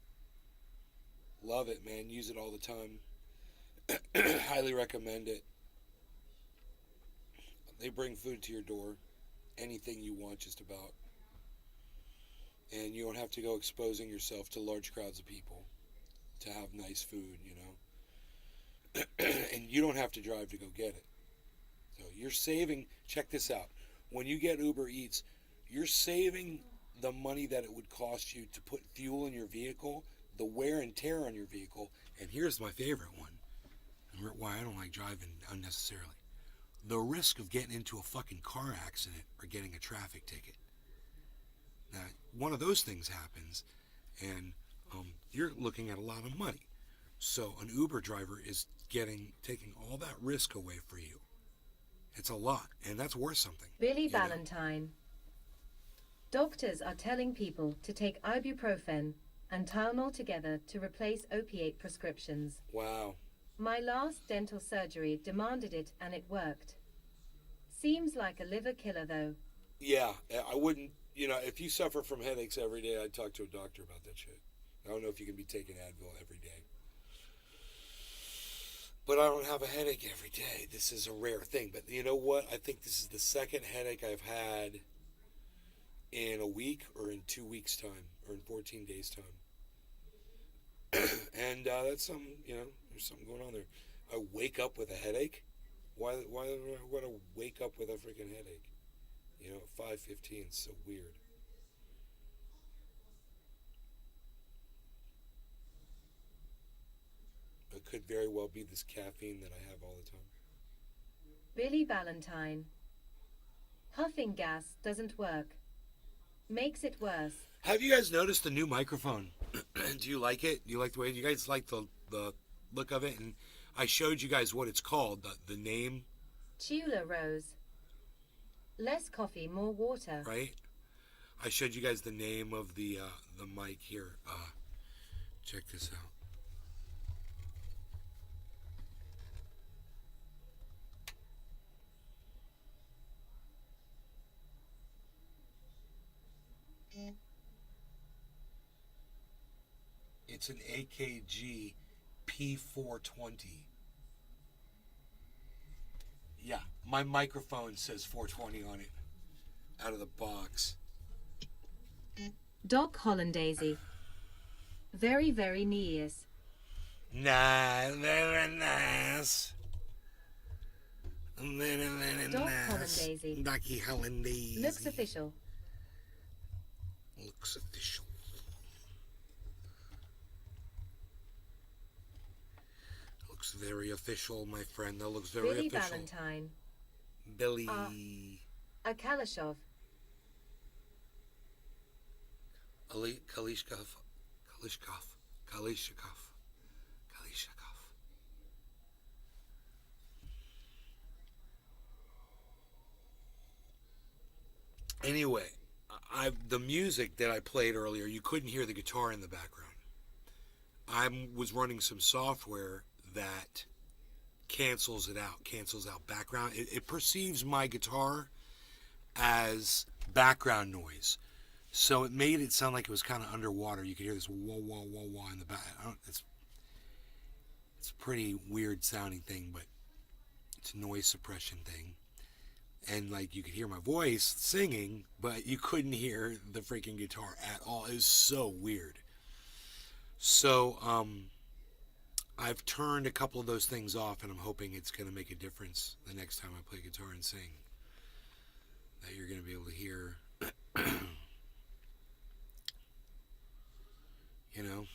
Love it, man. Use it all the time. Highly recommend it. They bring food to your door. Anything you want, just about. And you don't have to go exposing yourself to large crowds of people to have nice food, And you don't have to drive to go get it. So you're saving, check this out. When you get Uber Eats, you're saving the money that it would cost you to put fuel in your vehicle, the wear and tear on your vehicle, and here's my favorite one, and why I don't like driving unnecessarily. The risk of getting into a fucking car accident or getting a traffic ticket. Now, one of those things happens, and you're looking at a lot of money. So an Uber driver is taking all that risk away for you. It's a lot, and that's worth something. Billy Valentine. Doctors are telling people to take ibuprofen and Tylenol together to replace opiate prescriptions. Wow. My last dental surgery demanded it and it worked. Seems like a liver killer though. Yeah, I wouldn't, if you suffer from headaches every day, I'd talk to a doctor about that shit. I don't know if you can be taking Advil every day. But I don't have a headache every day. This is a rare thing. But you know what? I think this is the second headache I've had in a week or in 2 weeks' time or in 14 days' time. And that's something, there's something going on there. I wake up with a headache. Why do I want to wake up with a freaking headache? At 5:15, it's so weird. It could very well be this caffeine that I have all the time. Billy Valentine. Huffing gas doesn't work. Makes it worse. Have you guys noticed the new microphone? Do you like it? Do you like the way you guys like the look of it? And I showed you guys what it's called, the name. Tula Rose. Less coffee, more water. Right? I showed you guys the name of the mic here. Check this out. It's an AKG P420. Yeah, my microphone says 420 on it. Out of the box. Doc Hollandaise. Very, very nice. Nah, very nice. Very, very Doc nice. Hollandaise. Docky Hollandaise. Looks official. Looks official. Looks very official, my friend. That looks very Billy official. Valentine. Billy. A Kalashov. Kalishkov. Anyway, the music that I played earlier, you couldn't hear the guitar in the background. I was running some software that cancels out background. It perceives my guitar as background noise. So it made it sound like it was kind of underwater. You could hear this wah wah wah wah in the back. It's a pretty weird sounding thing, but it's a noise suppression thing. And like you could hear my voice singing, but you couldn't hear the freaking guitar at all. It was so weird. So I've turned a couple of those things off, and I'm hoping it's going to make a difference the next time I play guitar and sing. That you're going to be able to hear, you know.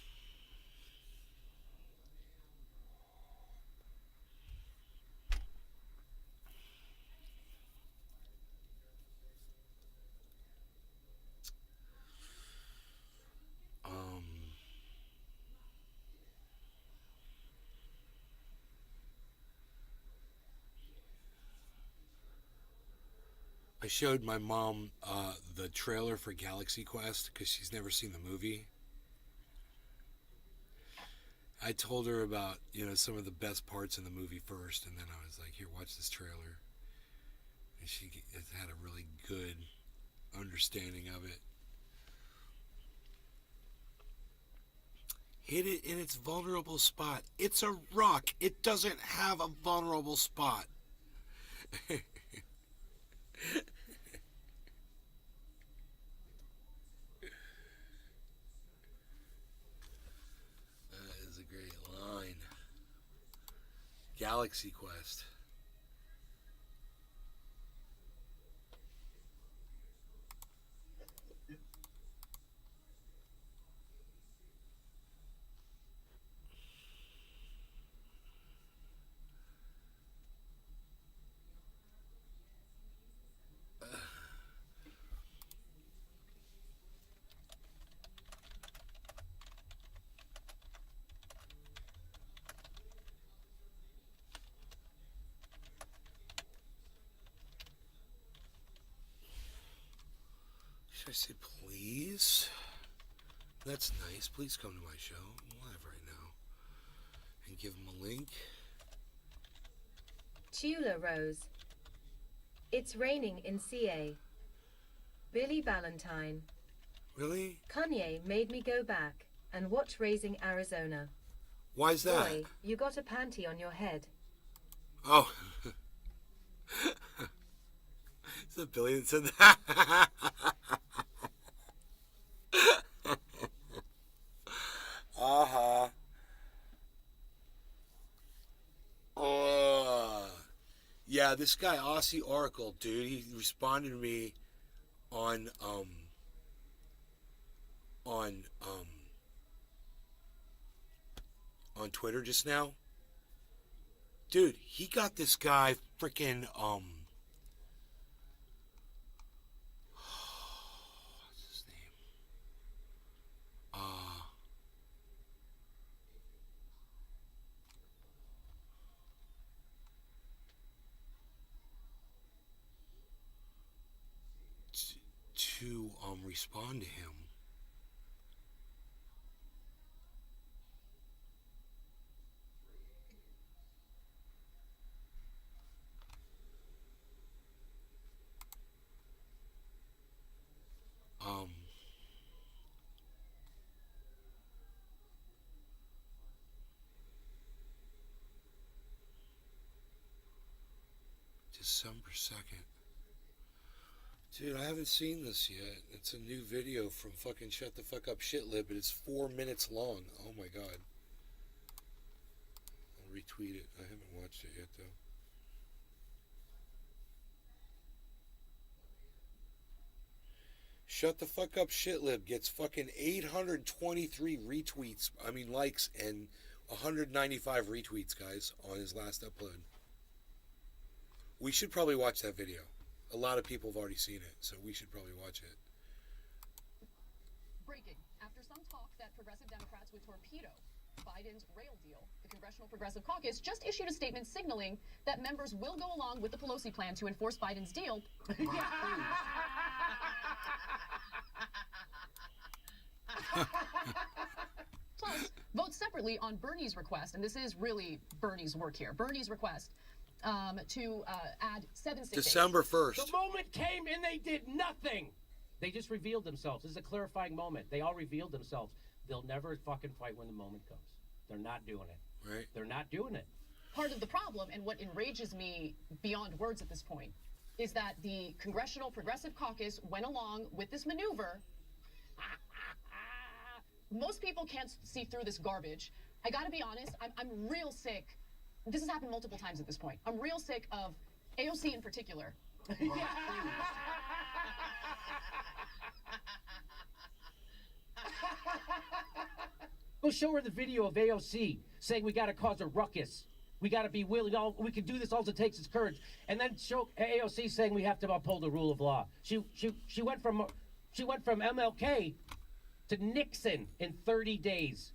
I showed my mom the trailer for Galaxy Quest because she's never seen the movie. I told her about, some of the best parts in the movie first, and then I was like, here, watch this trailer. And she has had a really good understanding of it. Hit it in its vulnerable spot. It's a rock. It doesn't have a vulnerable spot. That is a great line. Galaxy Quest. Should I say please? That's nice. Please come to my show. I'm live right now. And give them a link. Tula Rose. It's raining in CA. Billy Valentine. Really? Kanye made me go back and watch Raising Arizona. Why's that? Boy, you got a panty on your head. Oh. Is that Billy that said that? Uh-huh. Yeah, this guy, Aussie Oracle, dude, he responded to me on on Twitter just now. Dude, he got this guy freaking what's his name? To respond to him. December 2nd. Dude, I haven't seen this yet. It's a new video from fucking Shut the Fuck Up Shitlib, but it's 4 minutes long. Oh my god. I'll retweet it. I haven't watched it yet, though. Shut the Fuck Up Shitlib gets fucking 823 likes, and 195 retweets, guys, on his last upload. We should probably watch that video. A lot of people have already seen it, so we should probably watch it. Breaking. After some talk that progressive Democrats would torpedo Biden's rail deal, the Congressional Progressive Caucus just issued a statement signaling that members will go along with the Pelosi plan to enforce Biden's deal. Plus, vote separately on Bernie's request, and this is really Bernie's work here. Bernie's request to add 7 sick days. December 1st. The moment came and they did nothing. They just revealed themselves. This is a clarifying moment. They all revealed themselves. They'll never fucking fight when the moment comes. They're not doing it. Right. They're not doing it. Part of the problem, and what enrages me beyond words at this point, is that the Congressional Progressive Caucus went along with this maneuver. Most people can't see through this garbage. I gotta be honest, I'm real sick. This has happened multiple times at this point. I'm real sick of AOC in particular. Go show her the video of AOC saying we got to cause a ruckus. We got to be willing. We can do this. All it takes is courage. And then show AOC saying we have to uphold the rule of law. She went from MLK to Nixon in 30 days,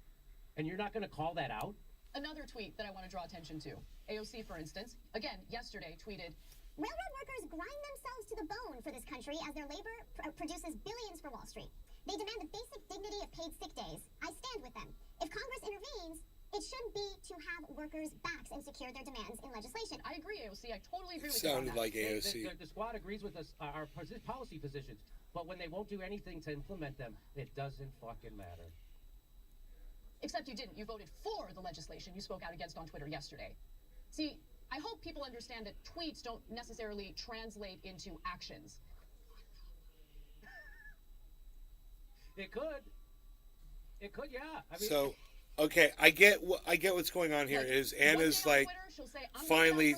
and you're not going to call that out? Another tweet that I want to draw attention to. AOC, for instance, again yesterday tweeted, "Railroad workers grind themselves to the bone for this country as their labor produces billions for Wall Street. They demand the basic dignity of paid sick days. I stand with them. If Congress intervenes, it should be to have workers' backs and secure their demands in legislation." I agree, AOC. I totally agree with you on Sounded that. like AOC. The squad agrees with us, our policy positions, but when they won't do anything to implement them, it doesn't fucking matter. Except you didn't. You voted for the legislation you spoke out against on Twitter yesterday. See, I hope people understand that tweets don't necessarily translate into actions. It could. It could, yeah. I mean, So, okay, I get what's going on here. Is Anna's like finally.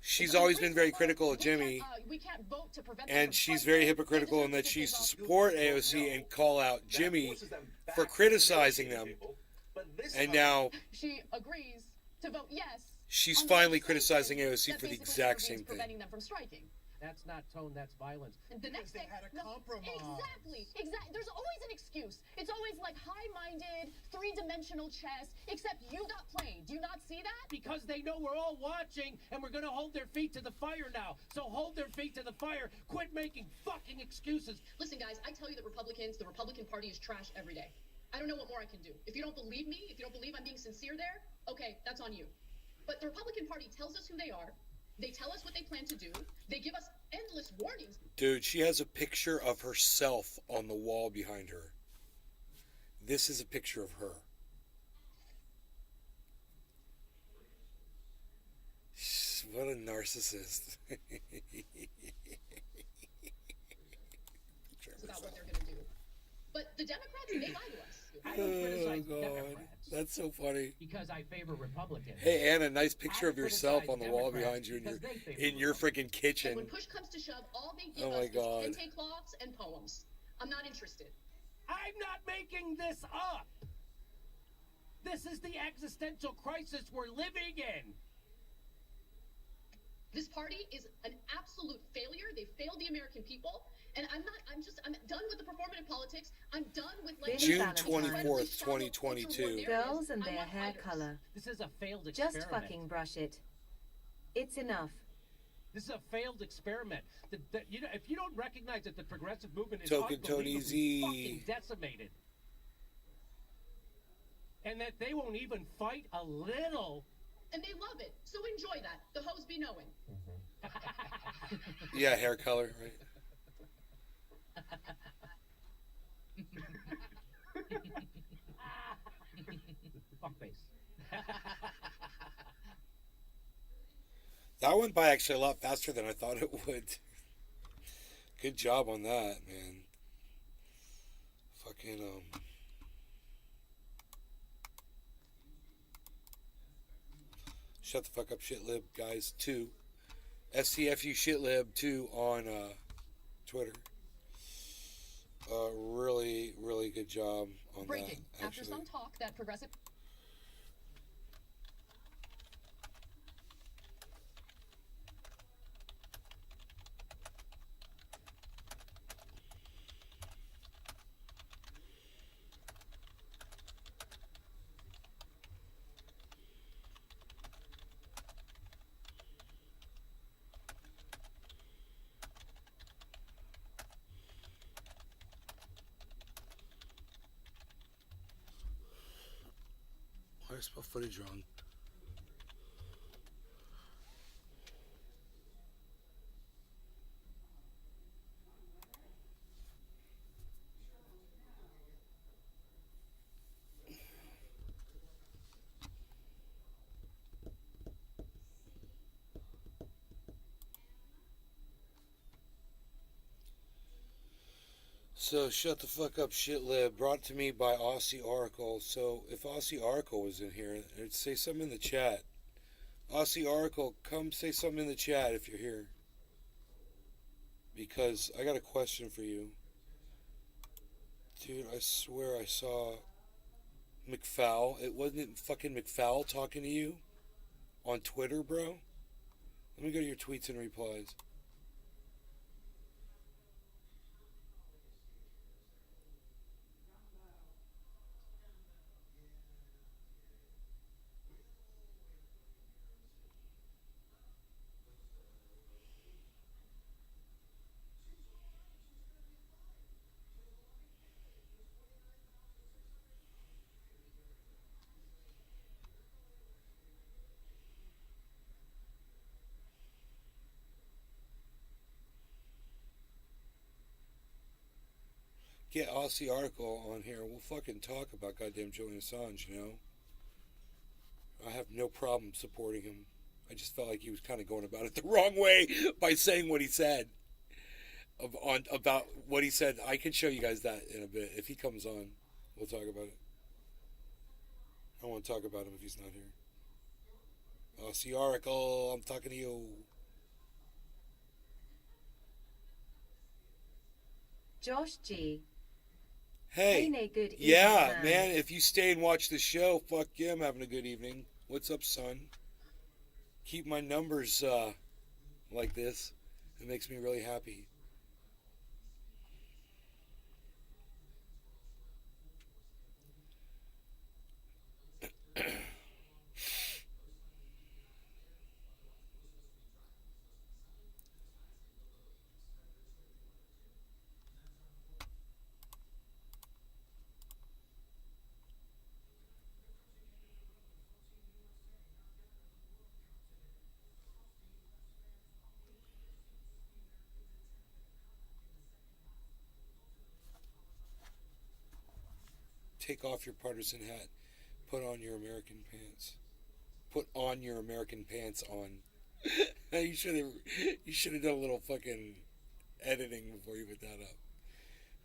She's always been very critical of Jimmy, and she's very hypocritical in that she used to support AOC and call out Jimmy for criticizing them, and now she agrees to vote yes. She's finally criticizing AOC for the exact same thing. Preventing them from striking. That's not tone, that's violence. And the next they had a compromise. Exactly. There's always an excuse. It's always like high-minded, three-dimensional chess, except you got played. Do you not see that? Because they know we're all watching, and we're going to hold their feet to the fire now. So hold their feet to the fire. Quit making fucking excuses. Listen, guys, I tell you that the Republican Party is trash every day. I don't know what more I can do. If you don't believe me, if you don't believe I'm being sincere there, okay, that's on you. But the Republican Party tells us who they are. They tell us what they plan to do. They give us endless warnings. Dude, she has a picture of herself on the wall behind her. This is a picture of her. What a narcissist. It's about what they're going to do. But the Democrats, they lie to us. I don't criticize God. Democrats. That's so funny. Because I favor Republicans. Hey, Anna, nice picture I of yourself criticize on the wall Democrats behind you because they favor in your freaking And kitchen. when push comes to shove, all they give Oh my us God. is kente cloths and poems. I'm not interested. I'm not making this up. This is the existential crisis we're living in. This party is an absolute failure. They failed the American people. And I'm done with the performative politics. I'm done with letting June Valentine's. 24th, 2022. Girls and their hair color. This is a failed experiment. Just fucking brush it. It's enough. This is a failed experiment. You know, if you don't recognize that the progressive movement is Token Tony unbelievably Z. fucking decimated, and that they won't even fight a little. And they love it. So enjoy that. The hoes be knowing. Yeah, hair color, right? Fuckface. That went by actually a lot faster than I thought it would. Good job on that, man. Fucking, Shut the fuck up, shitlib, guys, 2. SCFU shitlib 2 on, Twitter. Really, really good job on Breaking. that, After actually. some talk that progressive... Why I spell footage wrong? So shut the fuck up, shitlib. Brought to me by Aussie Oracle. So if Aussie Oracle was in here, it'd say something in the chat. Aussie Oracle, come say something in the chat if you're here. Because I got a question for you. Dude, I swear I saw McFowl. It wasn't fucking McFowl talking to you on Twitter, bro. Let me go to your tweets and replies. Get Aussie Article on here. We'll fucking talk about goddamn Julian Assange, you know? I have no problem supporting him. I just felt like he was kind of going about it the wrong way by saying what he said. About what he said. I can show you guys that in a bit. If he comes on, we'll talk about it. I want to talk about him if he's not here. Aussie Oracle, I'm talking to you. Josh G. Hey, Good evening, yeah, man, if you stay and watch the show, fuck yeah, I'm having a good evening. What's up, son? Keep my numbers like this. It makes me really happy. Take off your partisan hat. Put on your American pants. Put on your American pants on. You should have done a little fucking editing before you put that up.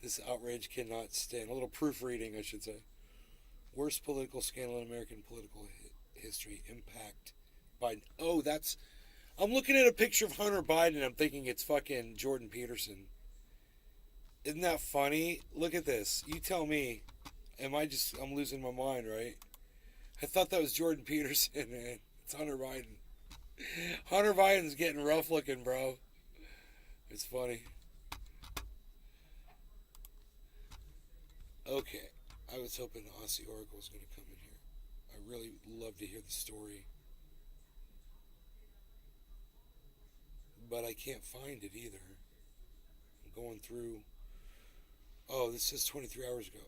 This outrage cannot stand. A little proofreading, I should say. Worst political scandal in American political history. Impact Biden. Oh, that's... I'm looking at a picture of Hunter Biden and I'm thinking it's fucking Jordan Peterson. Isn't that funny? Look at this. You tell me. I'm losing my mind, right? I thought that was Jordan Peterson, man. It's Hunter Biden. Hunter Biden's getting rough looking, bro. It's funny. Okay. I was hoping Aussie Oracle was going to come in here. I really love to hear the story. But I can't find it either. I'm going through... Oh, this says 23 hours ago.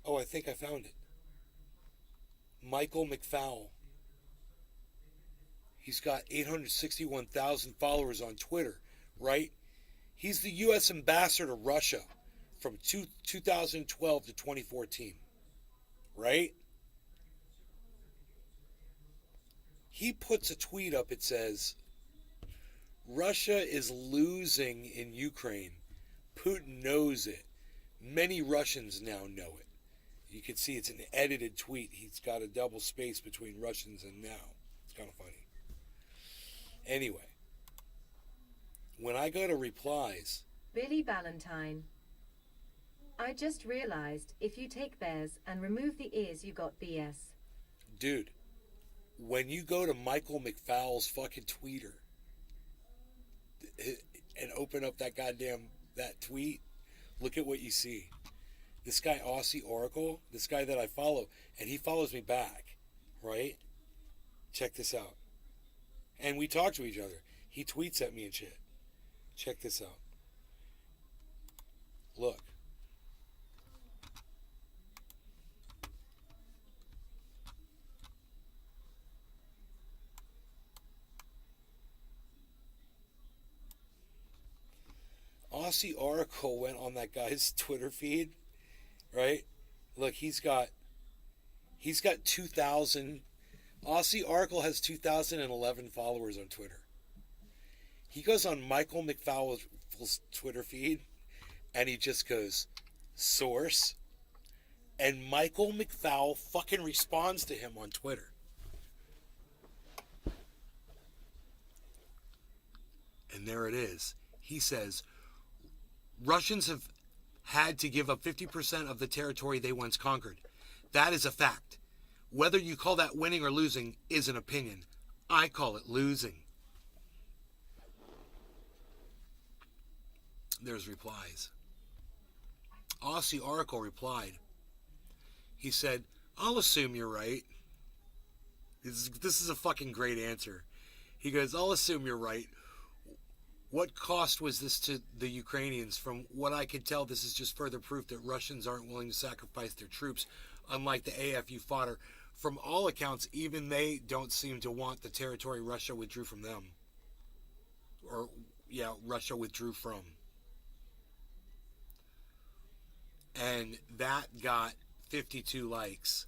Oh, I think I found it. Michael McFowl. He's got 861,000 followers on Twitter, right? He's the U.S. ambassador to Russia from 2012 to 2014, right? He puts a tweet up. It says, Russia is losing in Ukraine. Putin knows it. Many Russians now know it. You can see it's an edited tweet. He's got a double space between Russians and now. It's kind of funny. Anyway, when I go to replies... Billy Valentine. I just realized if you take bears and remove the ears, you got BS. Dude, when you go to Michael McFowle's fucking tweeter and open up that tweet, look at what you see. This guy, Aussie Oracle, this guy that I follow, and he follows me back, right? Check this out. And we talk to each other. He tweets at me and shit. Check this out. Look. Aussie Oracle went on that guy's Twitter feed, right? Look, he's got 2,000. Aussie Oracle has 2,011 followers on Twitter. He goes on Michael McFowle's Twitter feed, and he just goes, source. And Michael McFowle fucking responds to him on Twitter. And there it is. He says, Russians have had to give up 50% of the territory they once conquered. That is a fact. Whether you call that winning or losing is an opinion. I call it losing. There's replies. Aussie Oracle replied. He said, I'll assume you're right. This is a fucking great answer. He goes, I'll assume you're right. What cost was this to the Ukrainians? From what I could tell, this is just further proof that Russians aren't willing to sacrifice their troops, unlike the AFU fodder. From all accounts, even they don't seem to want the territory Russia withdrew from them. Or, yeah, Russia withdrew from. And that got 52 likes.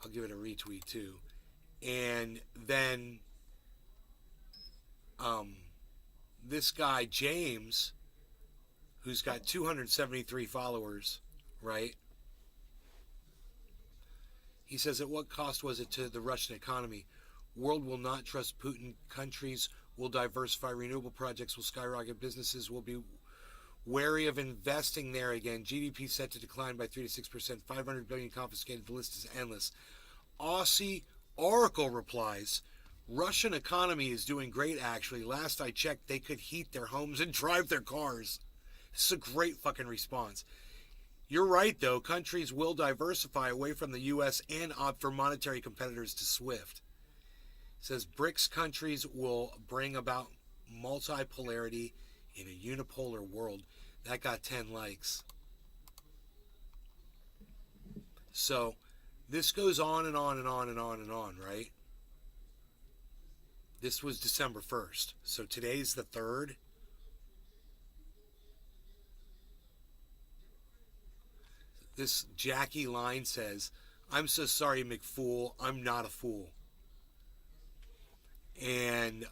I'll give it a retweet too. And then this guy James, who's got 273 followers, right? He says, at what cost was it to the Russian economy? World will not trust Putin. Countries will diversify. Renewable projects will skyrocket. Businesses will be wary of investing there again. GDP set to decline by 3 to 6%. 500 billion confiscated. The list is endless. Aussie Oracle replies, Russian economy is doing great, actually. Last I checked, they could heat their homes and drive their cars. This is a great fucking response. You're right, though. Countries will diversify away from the U.S. and opt for monetary competitors to SWIFT. It says BRICS countries will bring about multipolarity in a unipolar world. That got 10 likes. So this goes on and on and on and on and on, right? This was December 1st. So today's the 3rd. This Jackie line says, I'm so sorry, McFool. I'm not a fool. And,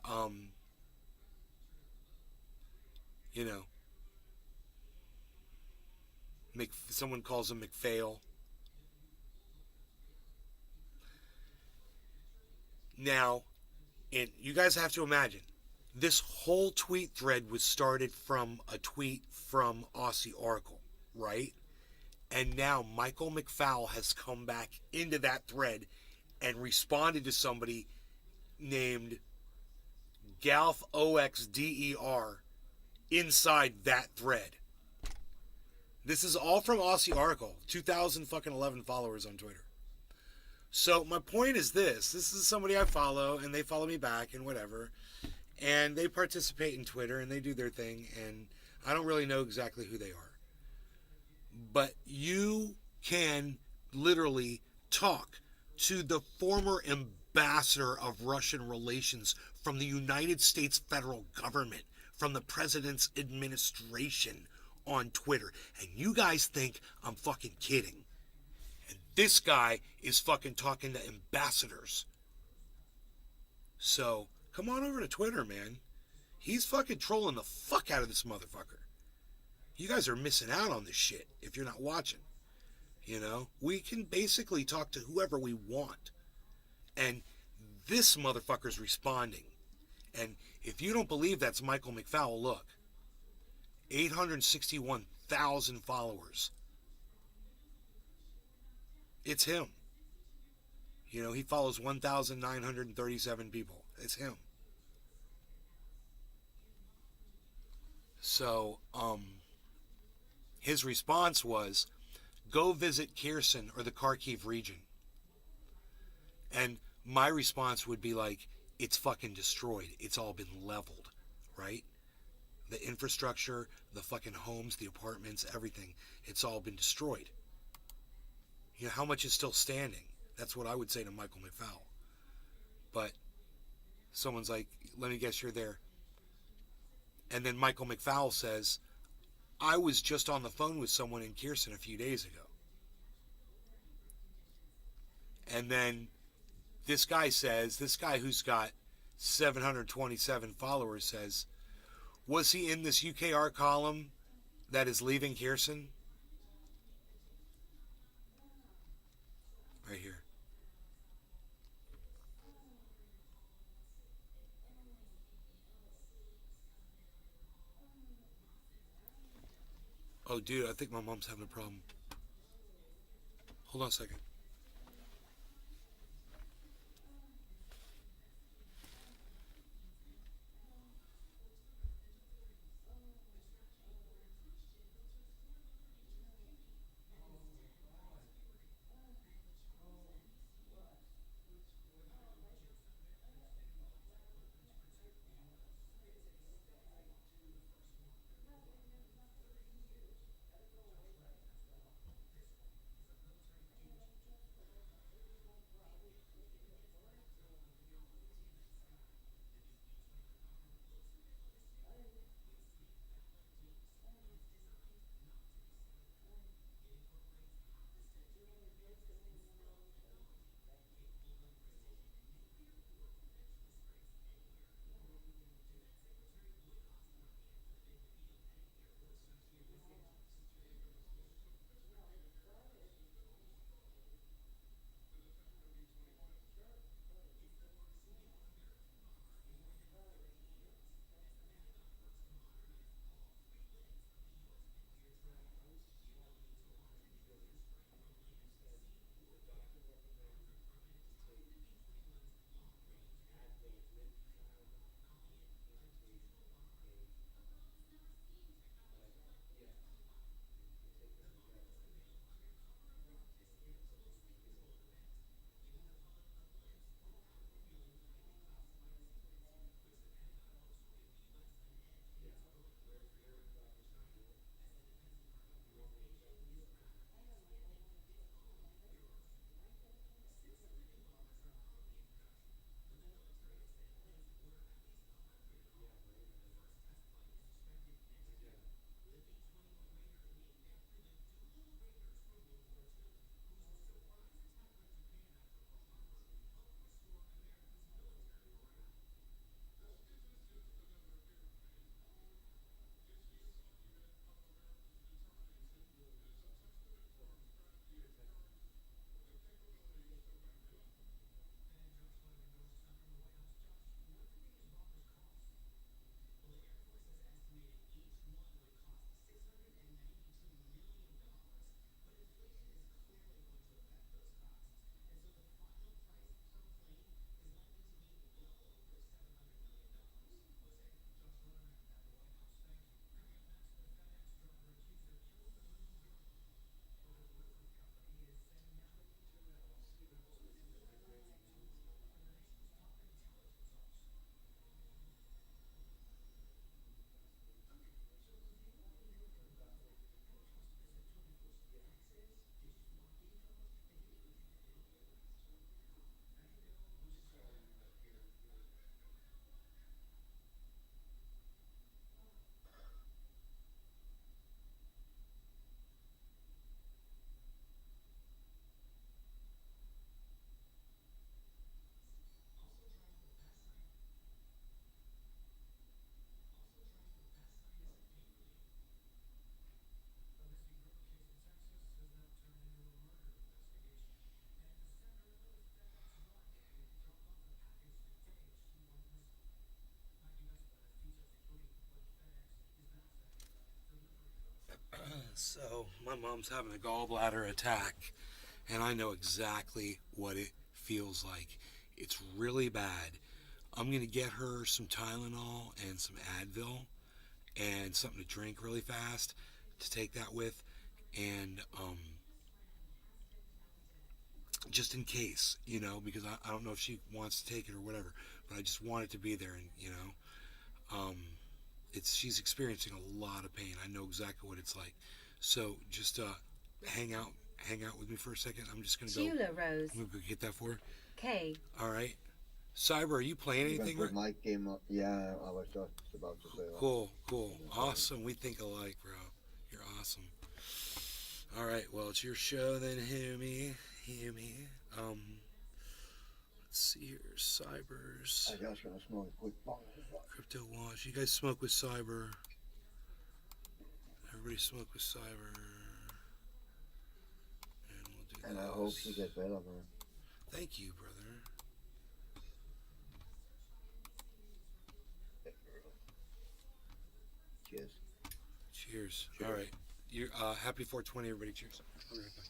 you know, someone calls him McPhail. Now, and you guys have to imagine, this whole tweet thread was started from a tweet from Aussie Oracle, right? And now Michael McFowle has come back into that thread and responded to somebody named GalfOXDER inside that thread. This is all from Aussie Oracle. 2,011 followers on Twitter. So my point is this. This is somebody I follow, and they follow me back and whatever. And they participate in Twitter, and they do their thing, and I don't really know exactly who they are. But you can literally talk to the former ambassador of Russian relations from the United States federal government, from the president's administration on Twitter. And you guys think I'm fucking kidding. And this guy is fucking talking to ambassadors. So, come on over to Twitter, man. He's fucking trolling the fuck out of this motherfucker. You guys are missing out on this shit if you're not watching. You know, we can basically talk to whoever we want. And this motherfucker's responding. And if you don't believe that's Michael McFowle, look. 861,000 followers. It's him. You know, he follows 1,937 people. It's him. So, his response was, go visit Kherson or the Kharkiv region. And my response would be like, it's fucking destroyed. It's all been leveled, right? The infrastructure, the fucking homes, the apartments, everything, it's all been destroyed. You know, how much is still standing? That's what I would say to Michael McFowle. But someone's like, let me guess you're there. And then Michael McFowle says, I was just on the phone with someone in Kirsten a few days ago. And then this guy who's got 727 followers says, was he in this UKR column that is leaving Kirsten? Right here. Oh, dude, I think my mom's having a problem. Hold on a second. So, my mom's having a gallbladder attack, and I know exactly what it feels like. It's really bad. I'm going to get her some Tylenol and some Advil and something to drink really fast to take that with. And just in case, you know, because I don't know if she wants to take it or whatever, but I just want it to be there, and, you know. she's experiencing a lot of pain. I know exactly what it's like. So just hang out with me for a second. I'm just gonna go. Tula Rose. I'm gonna go get that for her. K. All right. Cyber, are you playing You can anything? put my game up. Yeah, I was just about to say that. Cool. Awesome. We think alike, bro. You're awesome. All right. Well, it's your show then, Hemi. Let's see here. Cybers. I just gonna smoke a quick bong. Crypto Wash. You guys smoke with Cyber. Everybody smoke with Cyber. And we'll do And this. I hope you get better, man. Thank you, brother. Cheers. Cheers. All right. You happy 420, everybody. Cheers. I'll be right back.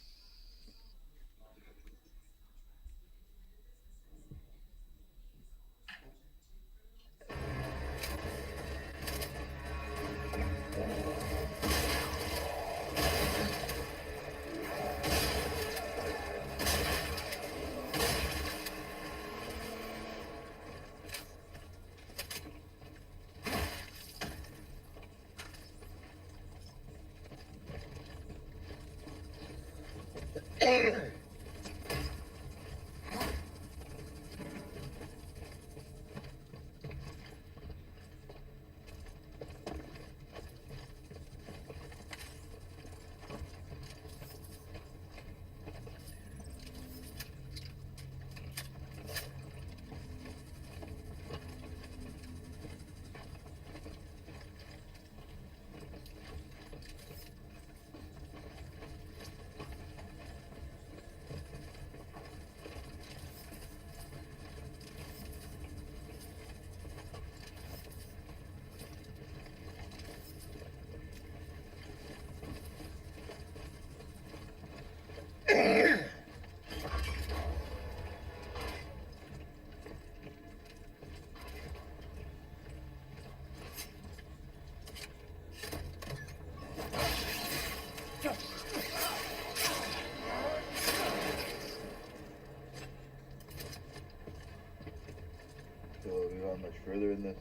So we not much further in this.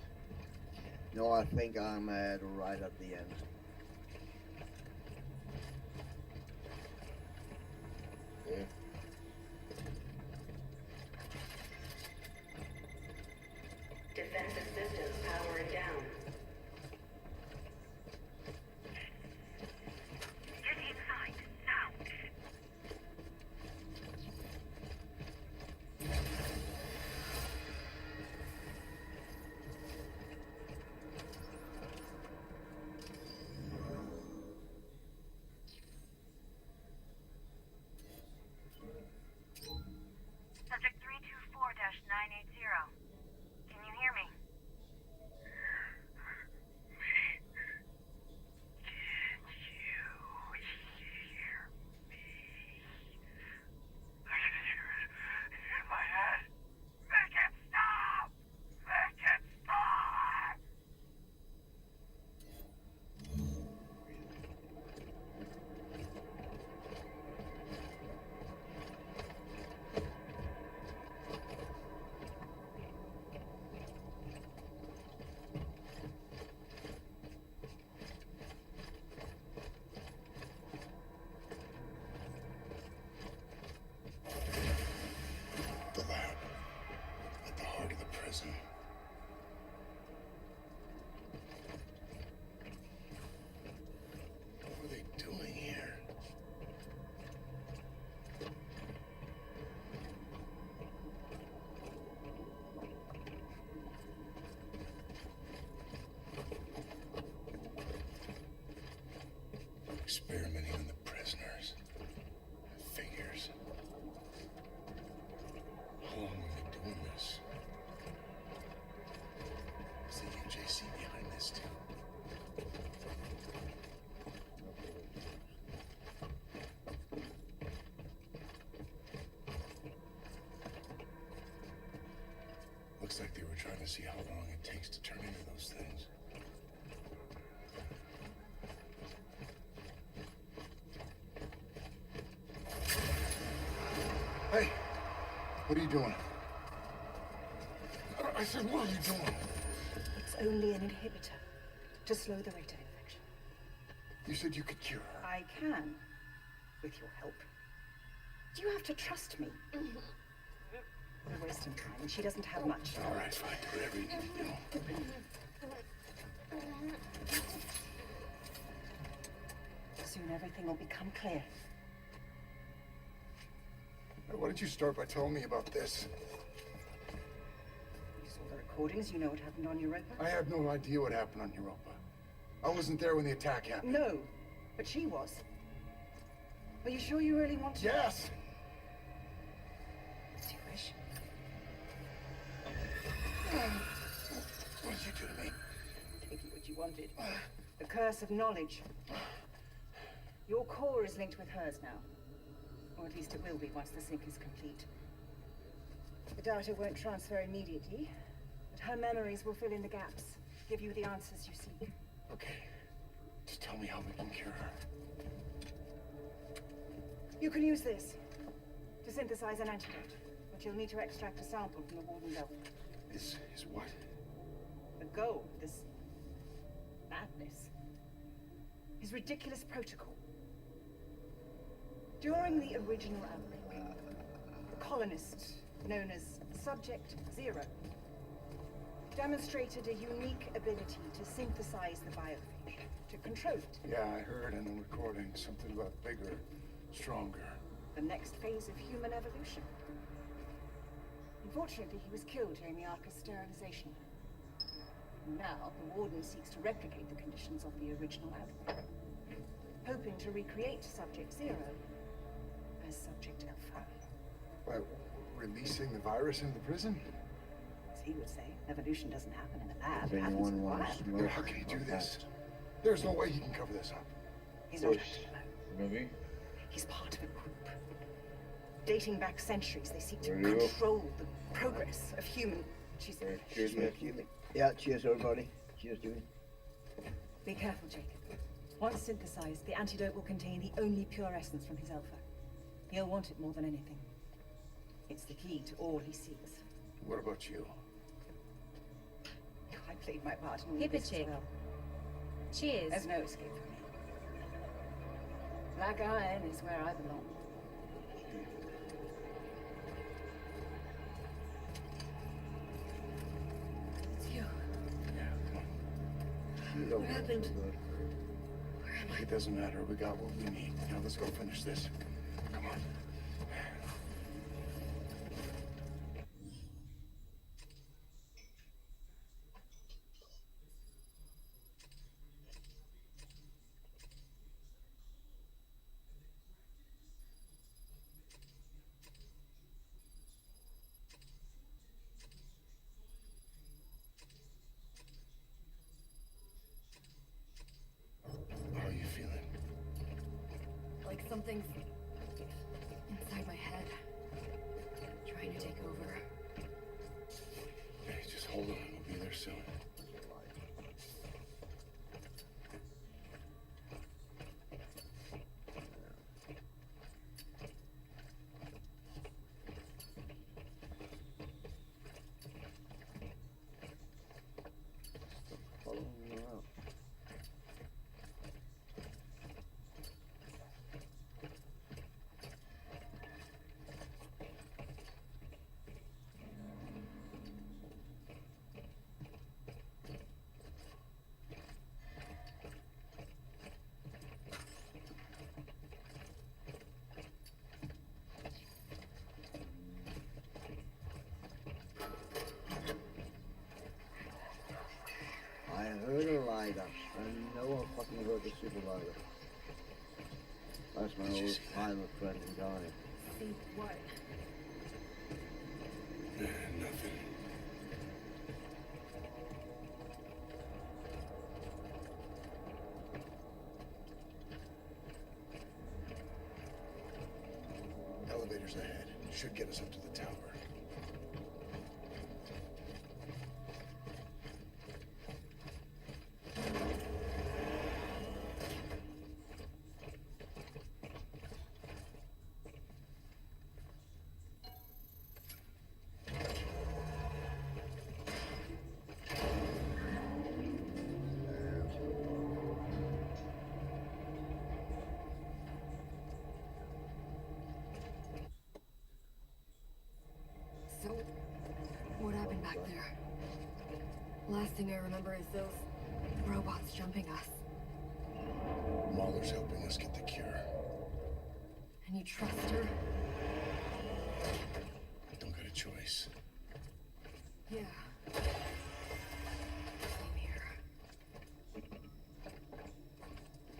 No, I think I'm right at the end. Yeah. Defensive systems powering down. Get inside, now! Subject 324-980. Can you hear me? The lab, at the heart of the prison. What were they doing here? Experimenting on the prisoners. Figures. How long have they doing this? Is the UJC behind this too? Looks like they were trying to see how long it takes to turn into those things. Hey, what are you doing? I said, what are you doing? It's only an inhibitor. to slow the rate of infection. You said you could cure her. I can, with your help. Do you have to trust me? We're wasting time, and she doesn't have much. All right, fine. Whatever you need to do. Soon everything will become clear. Why don't you start by telling me about this? You saw the recordings, you know what happened on Europa? I have no idea what happened on Europa. I wasn't there when the attack happened. No, but she was. Are you sure you really want to? Yes! As you wish. What did you do to me? Gave you what you wanted. The curse of knowledge. Your core is linked with hers now. Or at least it will be once the sync is complete. The data won't transfer immediately, but her memories will fill in the gaps, give you the answers you seek. Okay. Just tell me how we can cure her. You can use this to synthesize an antidote, but you'll need to extract a sample from the Warden Belt. Is what? The goal of this madness is ridiculous protocol. During the original outbreak, the colonist, known as Subject Zero, demonstrated a unique ability to synthesize the biophage, to control it. Yeah, I heard in the recording something about bigger, stronger. The next phase of human evolution. Unfortunately, he was killed during the Arca's sterilization. Now, the Warden seeks to replicate the conditions of the original outbreak, hoping to recreate Subject Zero as Subject Alpha. By releasing the virus into the prison? As he would say, evolution doesn't happen in a lab. If It happens anyone in the wants wild. to know How can he do this? There's no way he can cover this up. He's not Push. acting alone. Movie? He's part of a group. Dating back centuries, they seek to There you go. control the progress of human... She's... Alright, cheers, Yeah, mate. Jimmy. Yeah, cheers everybody. Cheers, Jimmy. Be careful, Jacob. Once synthesized, the antidote will contain the only pure essence from his alpha. He'll want it more than anything. It's the key to all he seeks. What about you? I played my part in all of this as Hipperchick. well. Cheers. There's no escape for me. Black iron is where I belong. It's you. Yeah, come on. What happened? It doesn't matter. We got what we need. Now let's go finish this. Come on. How are you feeling? Like something's inside my head, trying to take over. Hey, just hold on. We'll be there soon. Following you out. I heard a lighter. I know I fucking heard the super lighter. That's my Did you old see that? pilot friend in Johnny. See what? Nothing. Elevators ahead. Should get us up to the tower. Last thing I remember is those robots jumping us. Mahler's helping us get the cure. And you trust her? I don't got a choice. Yeah. Same here.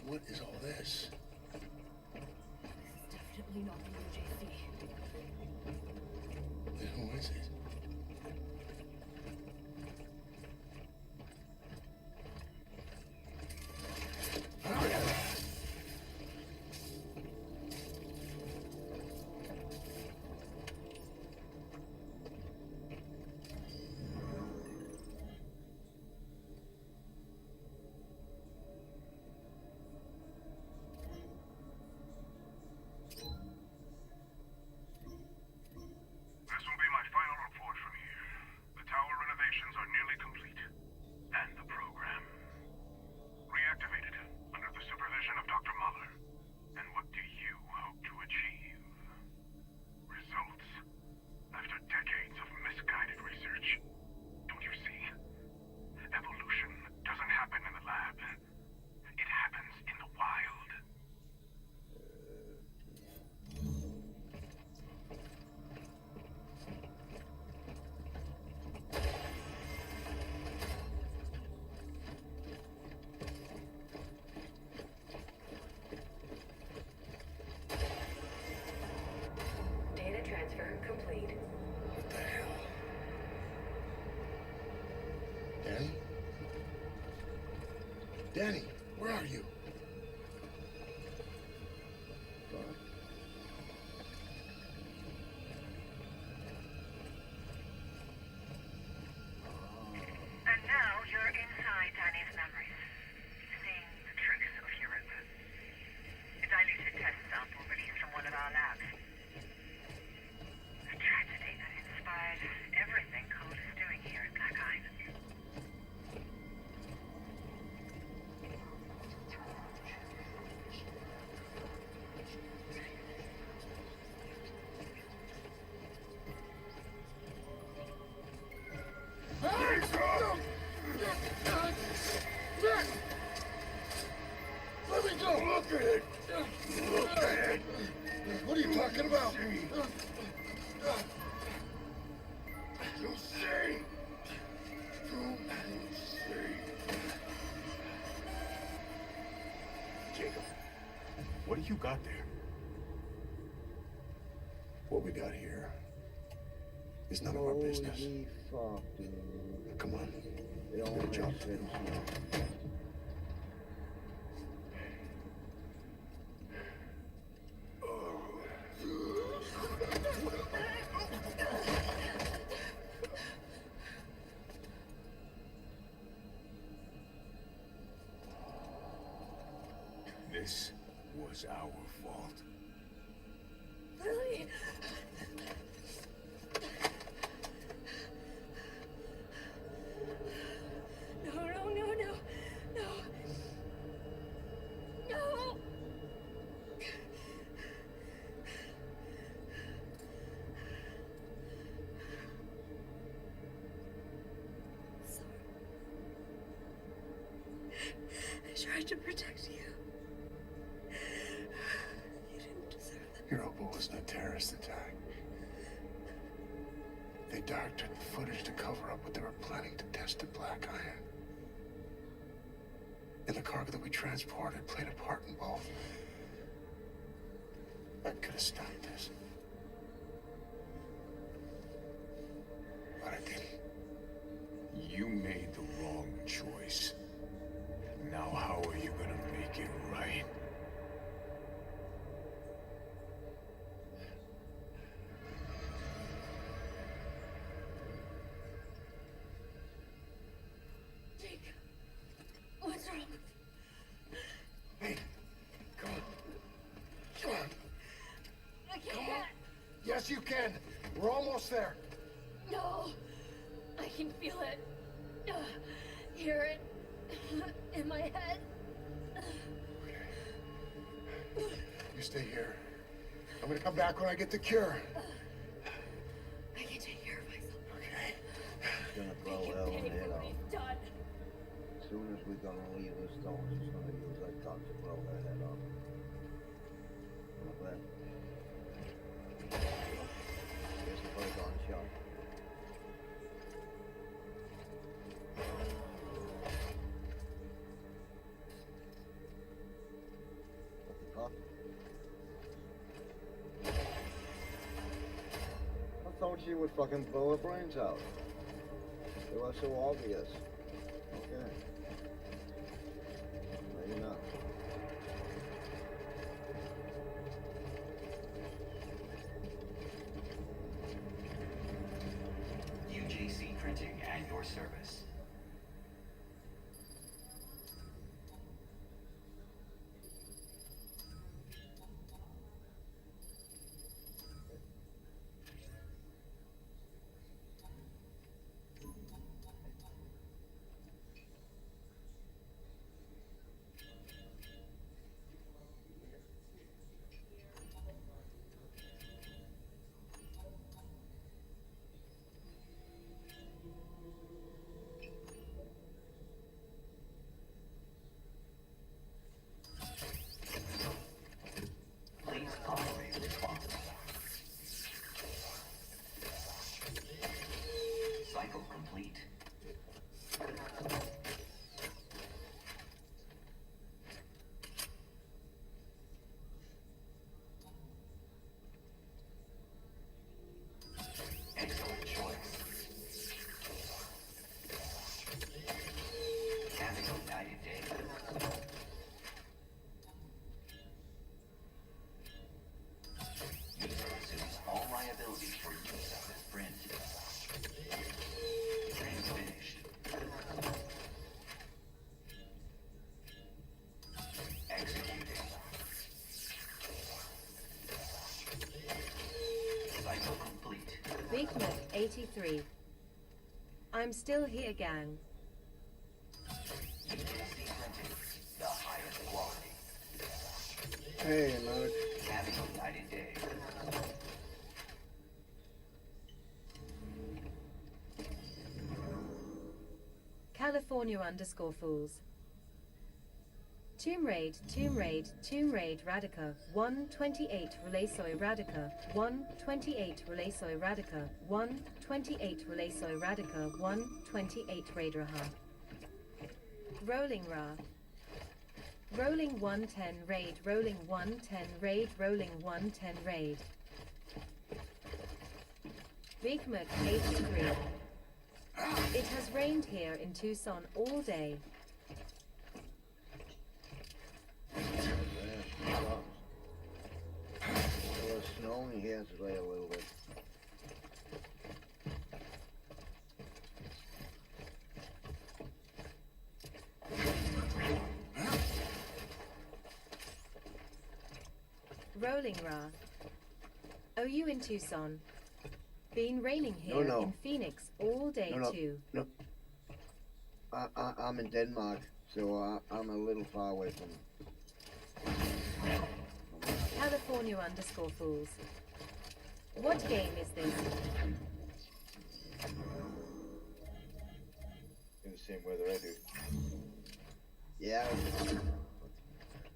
What is all this? It's definitely not the UJC. Then who is it? This will be my final report from here. The tower renovations are nearly complete. And the program. Reactivated under the supervision of Dr. Mahler. And what do you hope to achieve? Results. After decades of misguided research. Don't you see? Evolution doesn't happen in the lab. It happens in the wild. Data transfer complete. What the hell? Danny? Danny, where are you? And now you're inside Danny's memories, seeing the truth of Europe. A diluted test sample released from one of our labs. A tragedy that inspired everything Cole is doing here at Black Island. Let me go! Look at it! Look at it! What are you talking about? You see? You see? Jacob, what do you got there? What we got here is none of our business. Holy fuck, dude. Come on. It all Good makes job. sense now. This was our fault. Lily! No, no, no, no, no. No! Sorry. I tried to protect you. You didn't deserve that. Europa wasn't a terrorist attack. They doctored the footage to cover up what they were planning to test at Black Iron. And the cargo that we transported played a part in both. I could have stopped this. But I didn't. You made the wrong choice. Now how are you gonna make it right? Jake, what's wrong? Hey, come on. Come on. I can't. Come on. Yes, you can. We're almost there. No, I can feel it. Hear it in my head. You stay here. I'm gonna come back when I get the cure. I can take care of myself. Okay. It's gonna blow blow her head off. As soon as we're gonna leave the stone, she's gonna use that gun to blow her head off. Not bad. Guess if I gunshot. What the fuck? I thought she would fucking blow her brains out. It was so obvious. Okay. Maybe not. UJC Printing at your service. Please operate responsibly. Cycle complete. Excellent choice. Having a united day. User assumes all liability for use of this print. Train finished. Executing. Cycle complete. Big Mac 83. I'm still here, gang. UJC Printing, the highest quality. Hey, Mark. Having a united day. California underscore fools. Tomb Raid Radica, 128 Relasoy Radica, 128 Relasoy Radica, 128 Relasoy Radica, 128 Raidraha. Rolling Ra. Rolling 110 raid, rolling 110 raid, rolling 110 raid. Big Mac 83. It has rained here in Tucson all day. It was snowing here today a little bit. Rolling Ra. Oh, you in Tucson? Been raining here No. in Phoenix all day too. No. I'm in Denmark, so I'm a little far away from California underscore fools. What game is this? In the same weather I do. Yeah.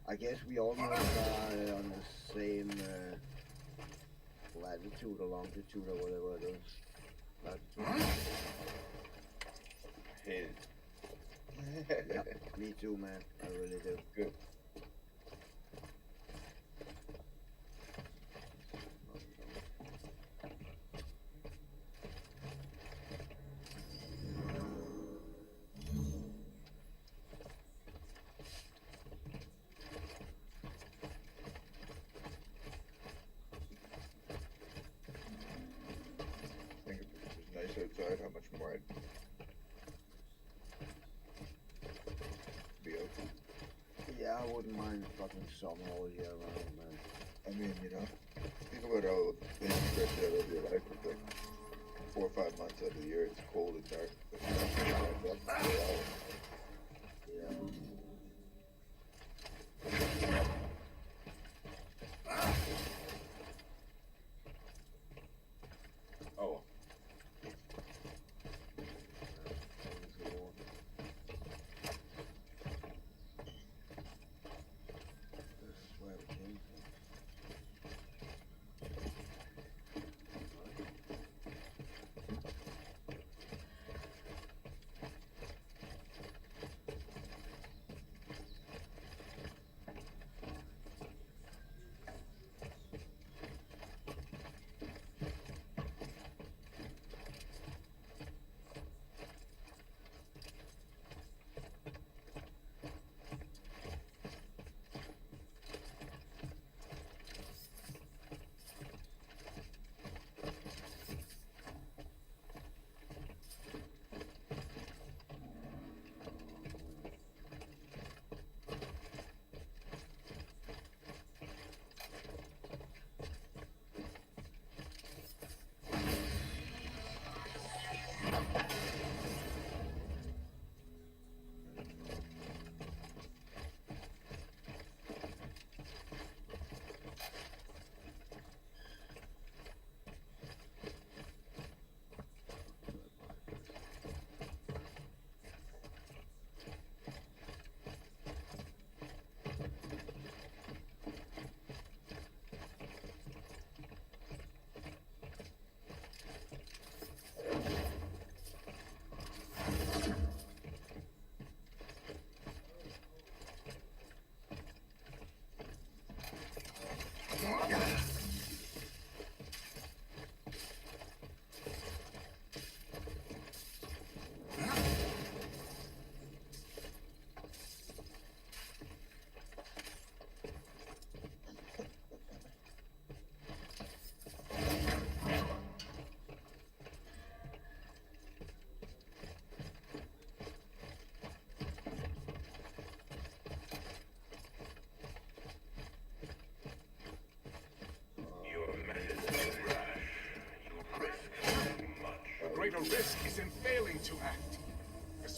I guess we all know on the same latitude or longitude or whatever it is. Latitude. I hate it. Yeah, me too, man. I really do. Good. I think if it was nice outside, how much more I'd be out. Yeah, I wouldn't mind fucking summer all year round, man. I mean, you know, think about how things stretch out over your life. It's like 4 or 5 months out of the year, it's cold and dark. Yeah. Oh.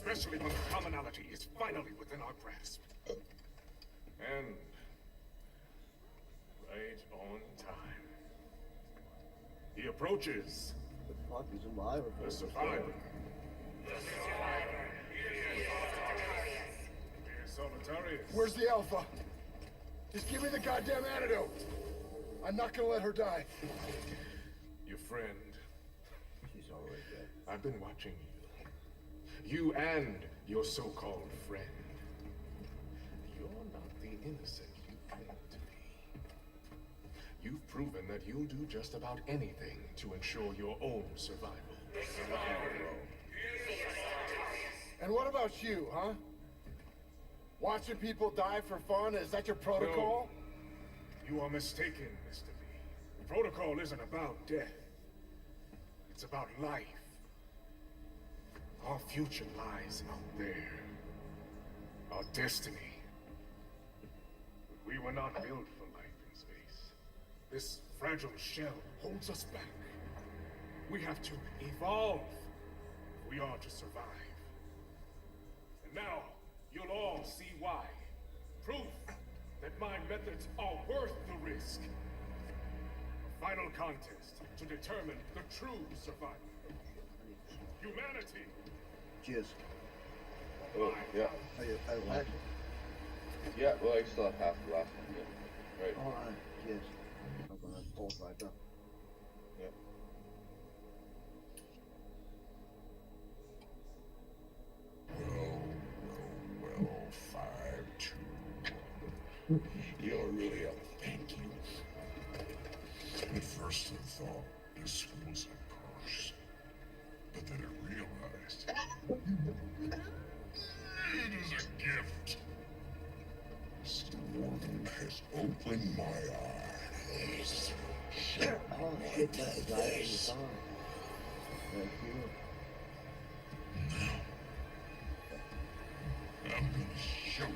especially when the commonality is finally within our grasp. And right on time. He approaches. The fuck is alive? The survivor. Solitarius. Where's the Alpha? Just give me the goddamn antidote. I'm not gonna let her die. Your friend. She's already dead. I've been watching you. You and your so-called friend. You're not the innocent you claim to be. You've proven that you'll do just about anything to ensure your own survival. And what about you, huh? Watching people die for fun, is that your protocol? No, you are mistaken, Mr. B. Protocol isn't about death. It's about life. Our future lies out there. Our destiny. But we were not built for life in space. This fragile shell holds us back. We have to evolve if we are to survive. And now, you'll all see why. Proof that my methods are worth the risk. A final contest to determine the true survivor. Humanity! Cheers. Oh, yeah. Yeah, well, I still have half the last one. Yeah. Right. Alright, cheers. I'm gonna pause right now. Yeah. Well, 5-2. You're really up, thank you. At first I thought this was a curse, but then I realized it is a gift. Storm has opened my eyes. Oh shit, that's the guy in the song. Thank you. I'm gonna show you.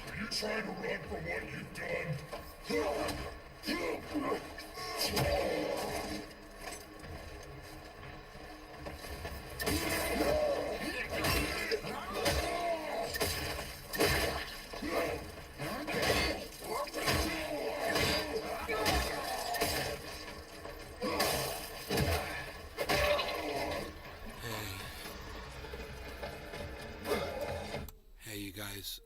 Are you trying to run from what you've done? Hey, you guys.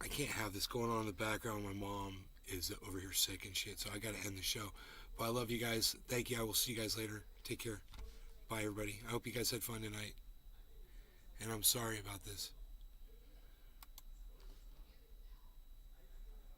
I can't have this going on in the background. My mom is over here sick and shit, so I gotta end the show. But I love you guys. Thank you. I will see you guys later. Take care. Bye, everybody. I hope you guys had fun tonight. And I'm sorry about this.